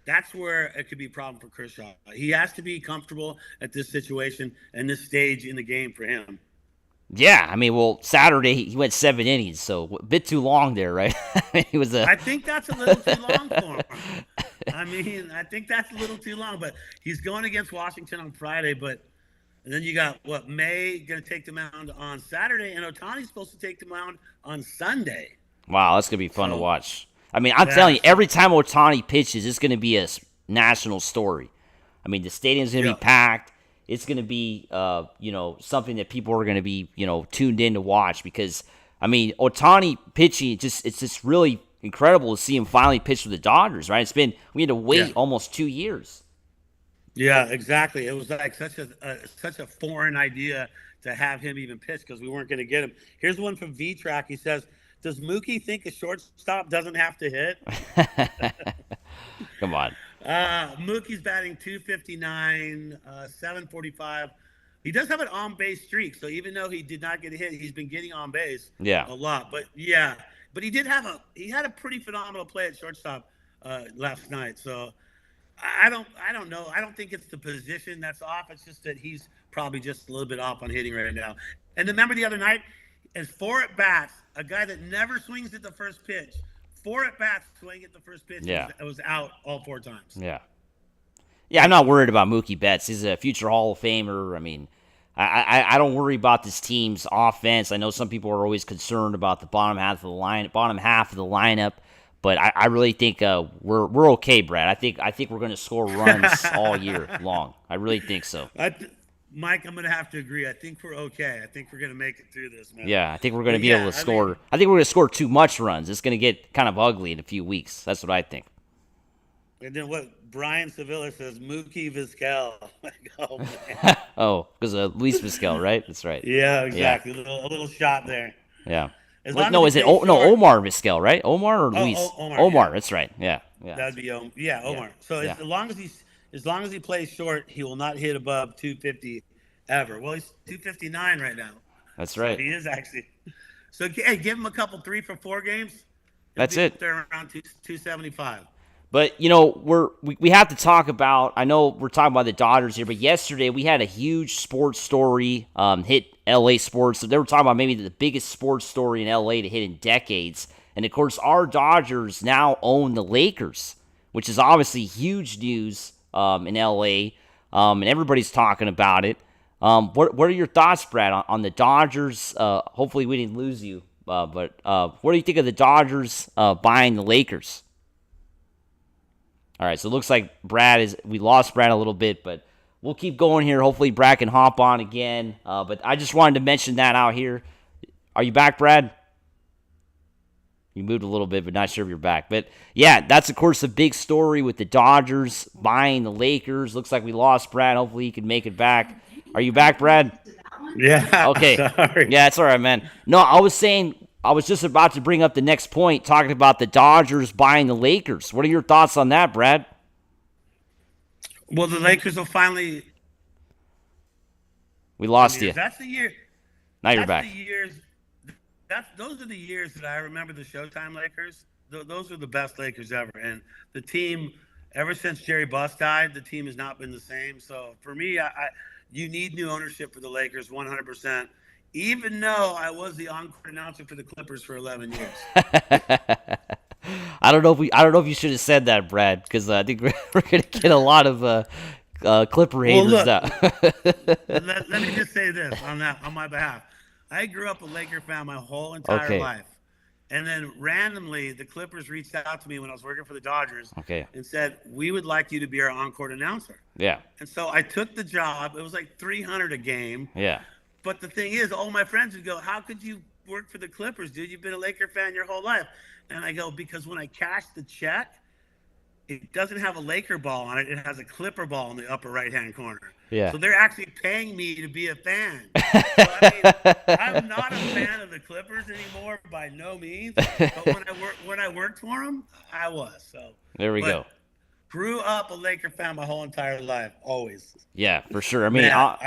that's where it could be a problem for Kershaw. He has to be comfortable at this situation and this stage in the game for him. Yeah, I mean, well, Saturday he went 7 innings, so a bit too long there, right? I think that's a little too long for him. I mean, I think that's a little too long, but he's going against Washington on Friday, and then you got May going to take the mound on Saturday, and Ohtani's supposed to take the mound on Sunday. Wow, that's going to be fun to watch. I mean, I'm telling you, every time Ohtani pitches, it's going to be a national story. I mean, the stadium's going to be packed. It's going to be, something that people are going to be, tuned in to watch, because, I mean, Ohtani pitching, it's just really incredible to see him finally pitch for the Dodgers, right? We had to wait almost 2 years. Yeah, exactly. It was like such a foreign idea to have him even pitch because we weren't going to get him. Here's one from V-Track. He says, does Mookie think a shortstop doesn't have to hit? Come on. Mookie's batting .259, 745. He does have an on-base streak, so even though he did not get a hit, he's been getting on base a lot. But he had a pretty phenomenal play at shortstop last night. So I don't know. I don't think it's the position that's off. It's just that he's probably just a little bit off on hitting right now. And remember the other night, is 4 at-bats, a guy that never swings at the first pitch. 4 at-bats swing at the first pitch. Yeah. It was out all 4 times. Yeah. Yeah, I'm not worried about Mookie Betts. He's a future Hall of Famer. I mean, I don't worry about this team's offense. I know some people are always concerned about the bottom half of the lineup, but I really think we're okay, Brad. I think we're going to score runs all year long. I really think so. Mike, I'm going to have to agree. I think we're okay. I think we're going to make it through this, man. Yeah, I think we're going to But be able to score. I think we're going to score too much runs. It's going to get kind of ugly in a few weeks. That's what I think. And then what Brian Sevilla says, Mookie Vizquel. Like, oh, man. Oh, because of Luis Vizquel, right? That's right. Yeah, exactly. A little shot there. Yeah. No, is it Omar Vizquel, right? Omar or Luis? Omar, that's right. Yeah. That'd be Omar. Yeah. So Yeah. as long as he plays short, he will not hit above 250 ever. Well, he's 259 right now. That's right. So he is actually. So hey, give him a couple 3 for 4 games. That's it. They're around 275. But, you know, we have to talk about, I know we're talking about the Dodgers here, but yesterday we had a huge sports story hit LA sports. So they were talking about maybe the biggest sports story in LA to hit in decades. And, of course, our Dodgers now own the Lakers, which is obviously huge news in LA, and everybody's talking about it. What are your thoughts, Brad, on the Dodgers? Hopefully we didn't lose you, but what do you think of the Dodgers buying the Lakers? All right, so it looks like we lost Brad a little bit, but we'll keep going here. Hopefully Brad can hop on again. But I just wanted to mention that out here. Are you back, Brad? You moved a little bit, but not sure if you're back. But, yeah, that's, of course, a big story with the Dodgers buying the Lakers. Looks like we lost Brad. Hopefully he can make it back. Are you back, Brad? Yeah. Okay. Sorry. Yeah, it's all right, man. No, I was just about to bring up the next point, talking about the Dodgers buying the Lakers. What are your thoughts on that, Brad? Well, the Lakers will finally. We lost you. That's the year. Now you're back. Those are the years that I remember the Showtime Lakers. Those are the best Lakers ever. And the team, ever since Jerry Buss died, the team has not been the same. So for me, you need new ownership for the Lakers, 100%. Even though I was the on-court announcer for the Clippers for 11 years. I don't know if you should have said that, Brad, because I think we're going to get a lot of Clipper haters. Well, let me just say this on my behalf. I grew up a Laker fan my whole entire life. And then randomly, the Clippers reached out to me when I was working for the Dodgers and said, we would like you to be our on-court announcer. Yeah. And so I took the job. It was like $300 a game. Yeah. But the thing is, all my friends would go, how could you work for the Clippers, dude? You've been a Laker fan your whole life. And I go, because when I cash the check, it doesn't have a Laker ball on it. It has a Clipper ball in the upper right-hand corner. Yeah. So they're actually paying me to be a fan. So, I mean, I'm not a fan of the Clippers anymore by no means. But when I worked for them, I was. So there we go. Grew up a Laker fan my whole entire life, always. Yeah, for sure. I mean, Man,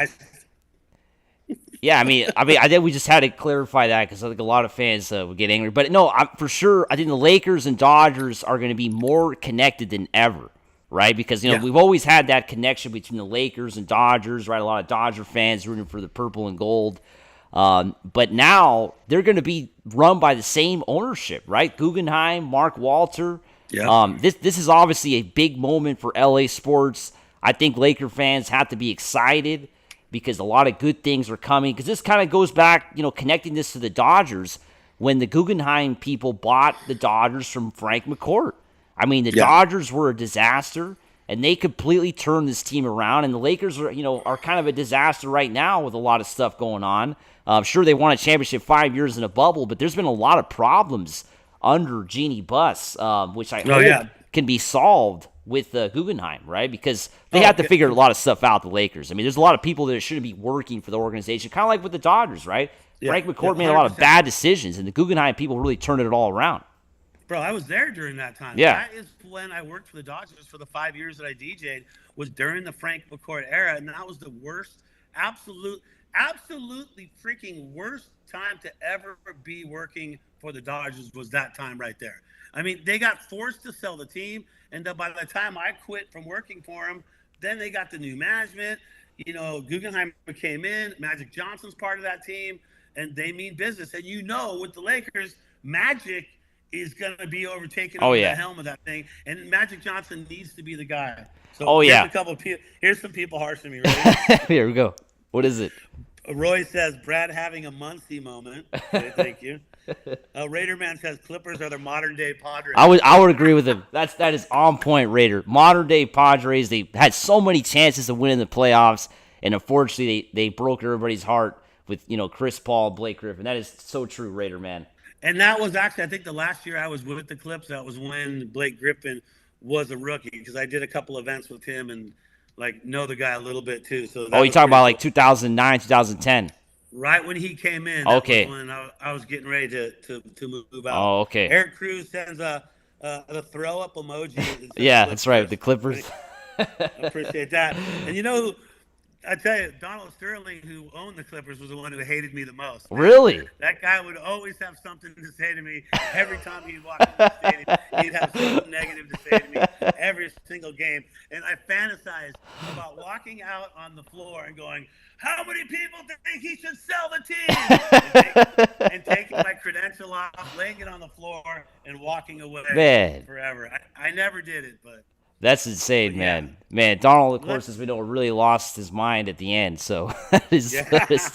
yeah, I think we just had to clarify that because I think a lot of fans would get angry. But no, for sure, I think the Lakers and Dodgers are going to be more connected than ever, right? Because, we've always had that connection between the Lakers and Dodgers, right? A lot of Dodger fans rooting for the purple and gold. But now they're going to be run by the same ownership, right? Guggenheim, Mark Walter. Yeah. This is obviously a big moment for LA sports. I think Laker fans have to be excited because a lot of good things are coming. Because this kind of goes back, connecting this to the Dodgers, when the Guggenheim people bought the Dodgers from Frank McCourt. I mean, the Dodgers were a disaster, and they completely turned this team around. And the Lakers are kind of a disaster right now with a lot of stuff going on. Sure, they won a championship 5 years in a bubble, but there's been a lot of problems under Jeannie Buss, which I hope can be solved with Guggenheim, right? Because they have to figure a lot of stuff out, the Lakers. I mean, there's a lot of people that shouldn't be working for the organization, kind of like with the Dodgers, right? Yeah, Frank McCourt made a lot of bad decisions, and the Guggenheim people really turned it all around. Bro, I was there during that time. Yeah. That is when I worked for the Dodgers for the 5 years that I DJ'd, was during the Frank McCourt era, and that was the worst, absolutely freaking worst time to ever be working for the Dodgers was that time right there. I mean, they got forced to sell the team, and then by the time I quit from working for them, then they got the new management. Guggenheim came in, Magic Johnson's part of that team, and they mean business. And with the Lakers, Magic is going to be overtaking the helm of that thing, and Magic Johnson needs to be the guy. So here's some people harshing me. Right? Here we go. What is it? Roy says, Brad having a Muncie moment. Okay, thank you. Raider Man says, Clippers are the modern-day Padres. I would agree with him. That is on point, Raider. Modern-day Padres, they had so many chances of winning the playoffs, And unfortunately, they broke everybody's heart with, Chris Paul, Blake Griffin. That is so true, Raider man. And that was actually, I think, the last year I was with the Clips. That was when Blake Griffin was a rookie, because I did a couple events with him and know the guy a little bit too. So that Oh, you was talking pretty about cool. 2009, 2010? Right when he came in, that Okay. was when I was getting ready to move out. Oh, okay. Eric Cruz sends a throw up emoji. Yeah, that's right. The Clippers. I appreciate that. And I tell you, Donald Sterling, who owned the Clippers, was the one who hated me the most. Really? That guy would always have something to say to me every time he'd walk into the stadium. He'd have something negative to say to me every single game. And I fantasized about walking out on the floor and going, how many people think he should sell the team? And taking my credential off, laying it on the floor, and walking away forever. I never did it, but... That's insane, man. Man, Donald, of course, as we know, really lost his mind at the end. So that is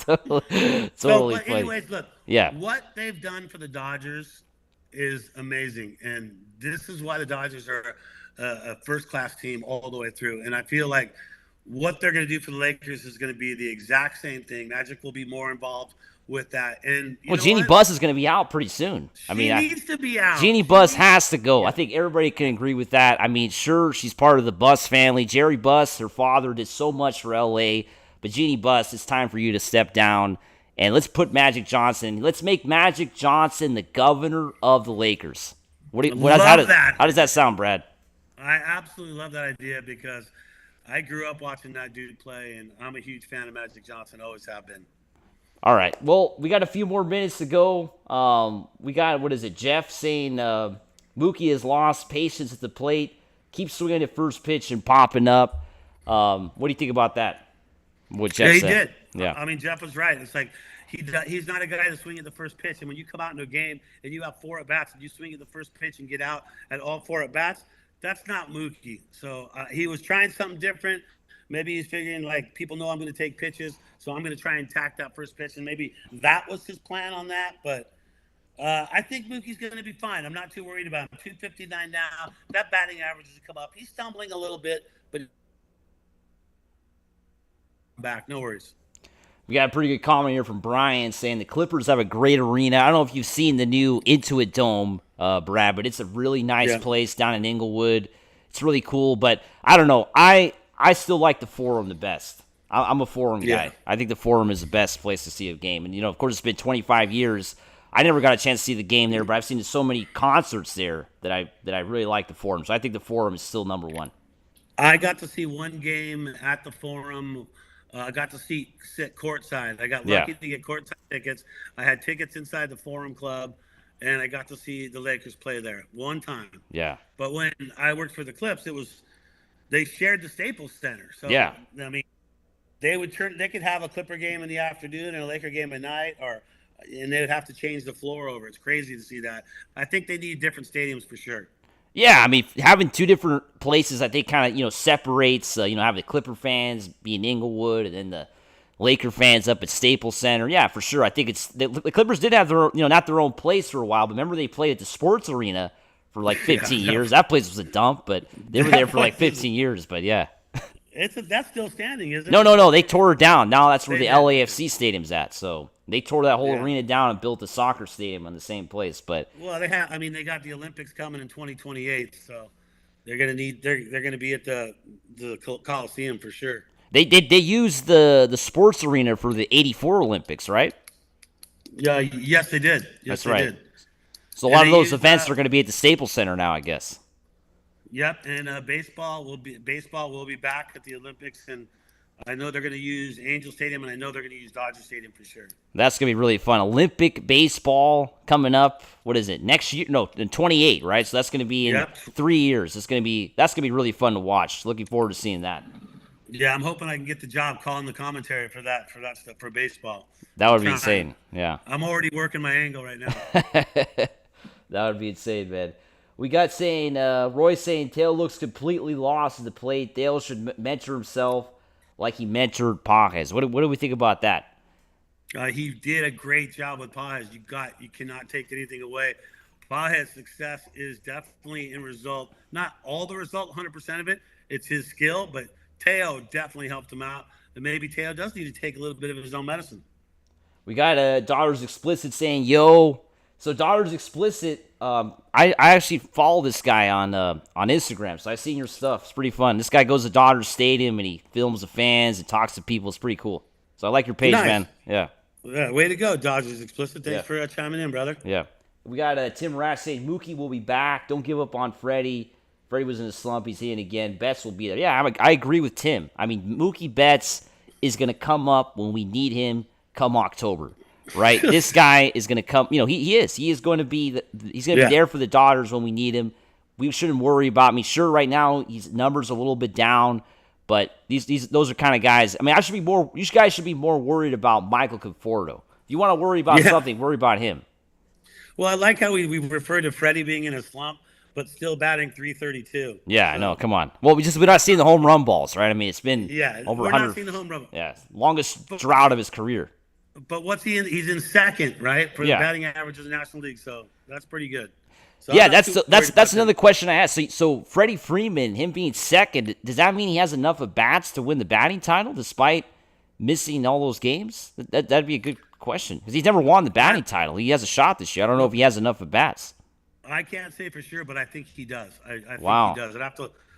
totally funny. Anyways, look. What they've done for the Dodgers is amazing, and this is why the Dodgers are a first-class team all the way through. And I feel like what they're going to do for the Lakers is going to be the exact same thing. Magic will be more involved with that. And Jeannie Buss is going to be out pretty soon. She needs to be out. Jeannie Buss has to go. I think everybody can agree with that. I mean, sure, she's part of the Buss family. Jerry Buss, her father, did so much for L.A., but Jeannie Buss, it's time for you to step down, and let's put Magic Johnson. Let's make Magic Johnson the governor of the Lakers. How does that sound, Brad? I absolutely love that idea, because I grew up watching that dude play, and I'm a huge fan of Magic Johnson, always have been. All right. Well, we got a few more minutes to go. We got, Jeff saying Mookie has lost patience at the plate, keeps swinging at first pitch and popping up. What do you think about that? What Jeff said? He did. Yeah. I mean, Jeff was right. It's like he's not a guy to swing at the first pitch. And when you come out into a game and you have 4 at-bats and you swing at the first pitch and get out at all 4 at-bats, that's not Mookie. So he was trying something different. Maybe he's figuring, people know I'm going to take pitches, so I'm going to try and tack that first pitch, and maybe that was his plan on that. But I think Mookie's going to be fine. I'm not too worried about him. 259 now. That batting average has come up. He's stumbling a little bit, but back. No worries. We got a pretty good comment here from Brian saying the Clippers have a great arena. I don't know if you've seen the new Intuit Dome, Brad, but it's a really nice place down in Inglewood. It's really cool, but I don't know. I still like the Forum the best. I'm a Forum guy. I think the Forum is the best place to see a game. And, of course, it's been 25 years. I never got a chance to see the game there, but I've seen so many concerts there that I really like the Forum. So I think the Forum is still number one. I got to see one game at the Forum. I got to sit courtside. I got lucky to get courtside tickets. I had tickets inside the Forum Club, and I got to see the Lakers play there one time. Yeah. But when I worked for the Clips, they shared the Staples Center. So yeah. I mean, they could have a Clipper game in the afternoon and a Laker game at night, and they would have to change the floor over. It's crazy to see that. I think they need different stadiums for sure. Yeah, I mean, having two different places, I think, kind of, separates, have the Clipper fans be in Inglewood and then the Laker fans up at Staples Center. Yeah, for sure. I think the Clippers did have their, not their own place for a while, but remember they played at the Sports Arena for 15 years. That place was a dump, but they were there for 15 years, but yeah. That's still standing, isn't it? No. They tore it down. Now that's where the LAFC stadium's at. So they tore that whole arena down and built a soccer stadium on the same place. But they got the Olympics coming in 2028, so they're gonna be at the Coliseum for sure. They used the sports arena for the '84 Olympics, right? Yeah. Yes, they did. That's right. Did. So a lot of those events are going to be at the Staples Center now, I guess. Yep, and baseball will be back at the Olympics, and I know they're going to use Angel Stadium, and I know they're going to use Dodger Stadium for sure. That's going to be really fun. Olympic baseball coming up. What is it? Next year? No, in 28, right? So that's going to be in 3 years. That's going to be really fun to watch. Looking forward to seeing that. Yeah, I'm hoping I can get the job calling the commentary for that stuff for baseball. That would be insane. Yeah. I'm already working my angle right now. That would be insane, man. We got Roy saying Tail looks completely lost at the plate. Dale should mentor himself like he mentored Pajes. What do we think about that? He did a great job with Pajes. You cannot take anything away. Pajes' success is definitely in result. Not all the result, 100% of it. It's his skill, but Teo definitely helped him out. And maybe Teo does need to take a little bit of his own medicine. We got Daughters Explicit saying, yo. So Daughters Explicit, I actually follow this guy on Instagram, so I've seen your stuff. It's pretty fun. This guy goes to Dodgers Stadium, and he films the fans and talks to people. It's pretty cool. So I like your page, Nice. man. Yeah. Yeah, way to go, Dodgers Explicit. Thanks for chiming in, brother. Yeah. We got Tim Rash saying, Mookie will be back. Don't give up on Freddie. Freddie was in a slump. He's hitting again. Betts will be there. Yeah, I agree with Tim. I mean, Mookie Betts is going to come up when we need him come October. Right, this guy is going to come. You know, he is. He is going to be. He's going to be there for the Dodgers when we need him. We shouldn't worry about. I mean, sure, right now his numbers a little bit down, but those are kind of guys. I mean, I should be more. You guys should be more worried about Michael Conforto. If you want to worry about something, worry about him. Well, I like how we refer to Freddie being in a slump, but still batting .332. Yeah, so. I know. Come on. Well, we're not seeing the home run balls, right? I mean, it's been over 100. We're not seeing the home run. Yeah, longest drought of his career. But what's he in? He's in second, right, for the batting average of the National League. So that's pretty good. So yeah, that's another question I asked. So Freddie Freeman, him being second, does that mean he has enough at bats to win the batting title despite missing all those games? That'd be a good question because he's never won the batting title. He has a shot this year. I don't know if he has enough at bats. I can't say for sure, but I think he does. I think he does.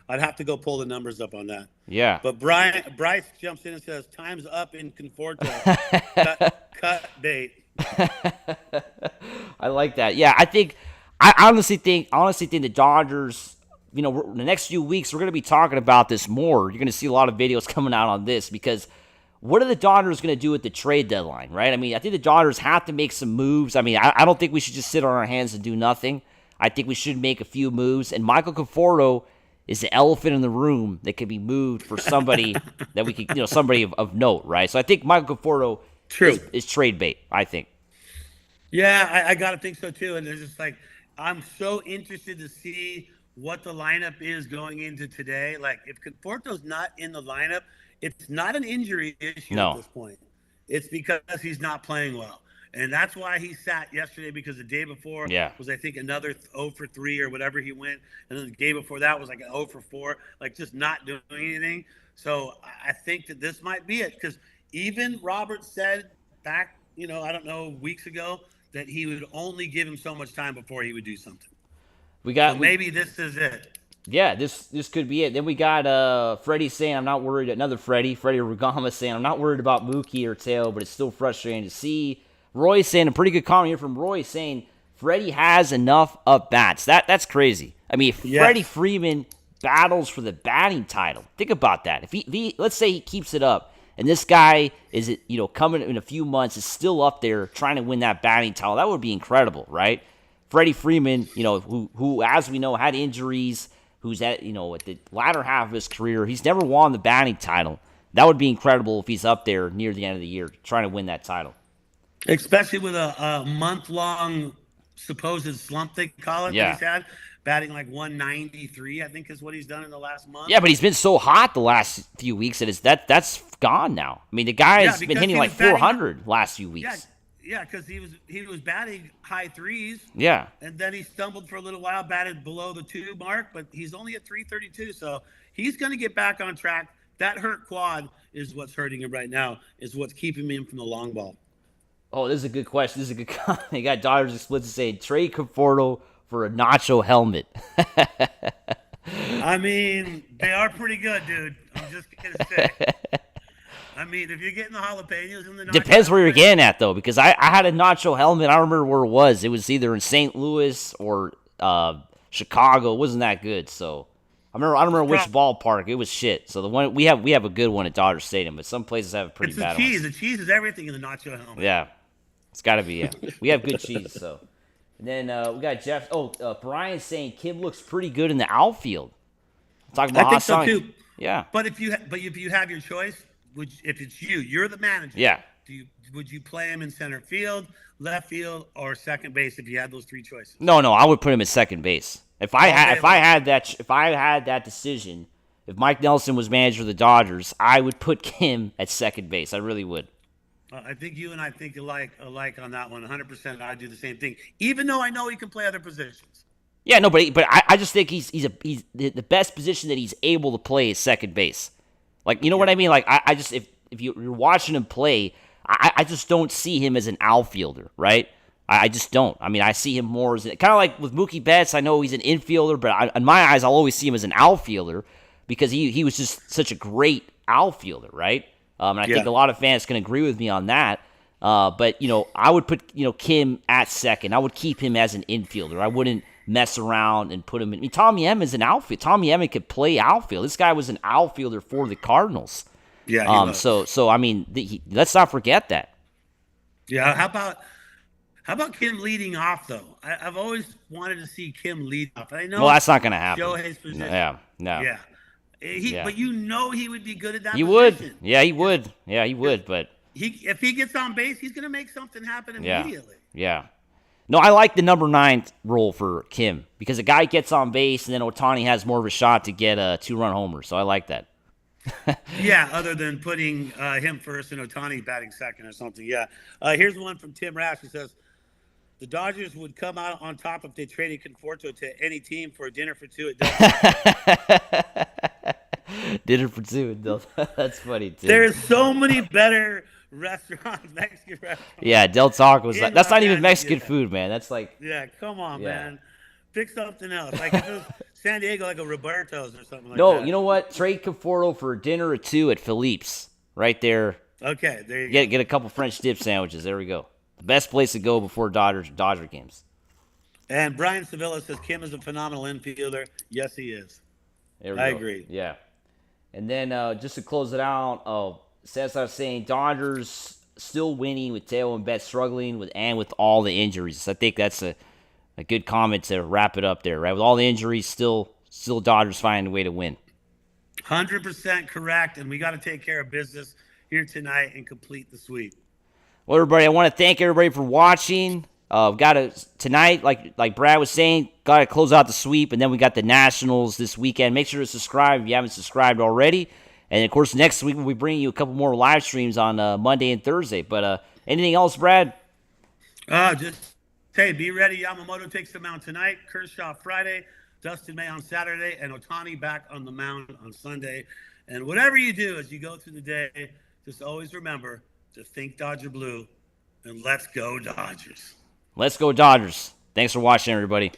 I'd have to go pull the numbers up on that. Yeah. But Bryce jumps in and says, "Time's up in Conforto. cut bait." I like that. Yeah, I honestly think the Dodgers, you know, the next few weeks we're going to be talking about this more. You're going to see a lot of videos coming out on this because what are the Dodgers going to do at the trade deadline, right? I mean, I think the Dodgers have to make some moves. I mean, I don't think we should just sit on our hands and do nothing. I think we should make a few moves. And Michael Conforto is the elephant in the room that could be moved for somebody that we could, you know, somebody of note, right? So I think Michael Conforto is trade bait, I think. Yeah, I got to think so too. And it's just like, I'm so interested to see what the lineup is going into today. Like, if Conforto's not in the lineup, it's not an injury issue at this point. It's because he's not playing well. And that's why he sat yesterday, because the day before was, I think, another 0 for 3 or whatever he went. And then the day before that was like an 0 for 4, like just not doing anything. So I think that this might be it, because even Robert said back, you know, I don't know, weeks ago, that he would only give him so much time before he would do something. Maybe this is it. Yeah, this could be it. Then we got Freddie saying, I'm not worried. Another Freddie Rugama saying, I'm not worried about Mookie or Teo, but it's still frustrating to see. Roy saying, a pretty good comment here from Roy saying, Freddie has enough at-bats. That's crazy. I mean, if Freddie Freeman battles for the batting title, think about that. If he let's say he keeps it up, and this guy is, you know, coming in a few months, is still up there trying to win that batting title, that would be incredible, right? Freddie Freeman, you know, who as we know had injuries, who's at, you know, at the latter half of his career, he's never won the batting title. That would be incredible if he's up there near the end of the year trying to win that title. Especially with a month-long supposed slump, they call it, that he's had, batting like 193, I think is what he's done in the last month. Yeah, but he's been so hot the last few weeks that that's gone now. I mean, the guy's been hitting like 400 last few weeks. Yeah, because he was batting high threes. Yeah. And then he stumbled for a little while, batted below the 2 mark, but he's only at 332, so he's going to get back on track. That hurt quad is what's hurting him right now, is what's keeping him from the long ball. Oh, this is a good question. This is a good comment. They got Dodgers Explicit saying, trade Conforto for a nacho helmet. I mean, they are pretty good, dude. I'm just going to say. I mean, if you're getting the jalapenos and the nacho depends where you're getting at, though, because I had a nacho helmet. I don't remember where it was. It was either in St. Louis or Chicago. It wasn't that good, so I don't remember which ballpark. It was shit. So the one we have a good one at Dodger Stadium, but some places have a pretty bad one. The cheese is everything in the nacho helmet. Yeah, it's got to be. Yeah, we have good cheese. So, and then we got Jeff. Brian saying Kim looks pretty good in the outfield. I'm talking about I think so too. Yeah, but if you have your choice, if it's you're the manager. Yeah. Would you play him in center field, left field, or second base if you had those 3 choices? No, I would put him at second base. If I had that decision, if Mike Nelson was manager of the Dodgers, I would put Kim at second base. I really would. I think you and I think alike on that one. 100%. I'd do the same thing, even though I know he can play other positions. Yeah, no, but I just think he's the best position that he's able to play is second base. Like, you know what I mean? Like, I just if you're watching him play, I just don't see him as an outfielder, right? I just don't. I mean, I see him more as kind of like with Mookie Betts. I know he's an infielder, but in my eyes, I'll always see him as an outfielder because he was just such a great outfielder, right? And I think a lot of fans can agree with me on that. But, I would put, Kim at second. I would keep him as an infielder. I wouldn't mess around and put him in. I mean, Tommy Emman is an outfield. Tommy Emman could play outfield. This guy was an outfielder for the Cardinals. Yeah. He was. So I mean, let's not forget that. Yeah. How about Kim leading off though? I've always wanted to see Kim lead off. I know. Well, that's not going to happen. Shohei's position. Yeah. No. Yeah. But he would be good at that. He position. would. Yeah, he would. Yeah, he would. But if he gets on base, he's going to make something happen immediately. Yeah. No, I like the number 9 role for Kim because the guy gets on base and then Ohtani has more of a shot to get a 2-run homer. So I like that. Yeah, other than putting him first and Ohtani batting second or something. Yeah. Here's one from Tim Rash. He says, the Dodgers would come out on top if they traded Conforto to any team for a dinner for 2 at Dinner for 2. That's funny, too. There's so many better restaurants, Mexican restaurants. Yeah, Del Taco's. That's not even Mexican food, man. That's like. Yeah, come on, man. Pick something else. Like if it was San Diego, like a Roberto's or something like that. No, you know what? Trade Conforto for a dinner or 2 at Philippe's. Right there. Okay, there you go. Get a couple French dip sandwiches. There we go. The best place to go before Dodger games. And Brian Sevilla says Kim is a phenomenal infielder. Yes, he is. I agree. Yeah. And then just to close it out, Seth's not saying Dodgers still winning with Teo and Betts struggling with all the injuries. I think that's a good comment to wrap it up there, right? With all the injuries, still Dodgers finding a way to win. 100% correct, and we got to take care of business here tonight and complete the sweep. Well, everybody, I want to thank everybody for watching. Tonight, like Brad was saying, got to close out the sweep, and then we got the Nationals this weekend. Make sure to subscribe if you haven't subscribed already. And, of course, next week we'll be bringing you a couple more live streams on Monday and Thursday. But anything else, Brad? Be ready. Yamamoto takes the mound tonight. Kershaw Friday. Dustin May on Saturday. And Ohtani back on the mound on Sunday. And whatever you do as you go through the day, just always remember to think Dodger Blue. And let's go Dodgers. Let's go Dodgers. Thanks for watching, everybody.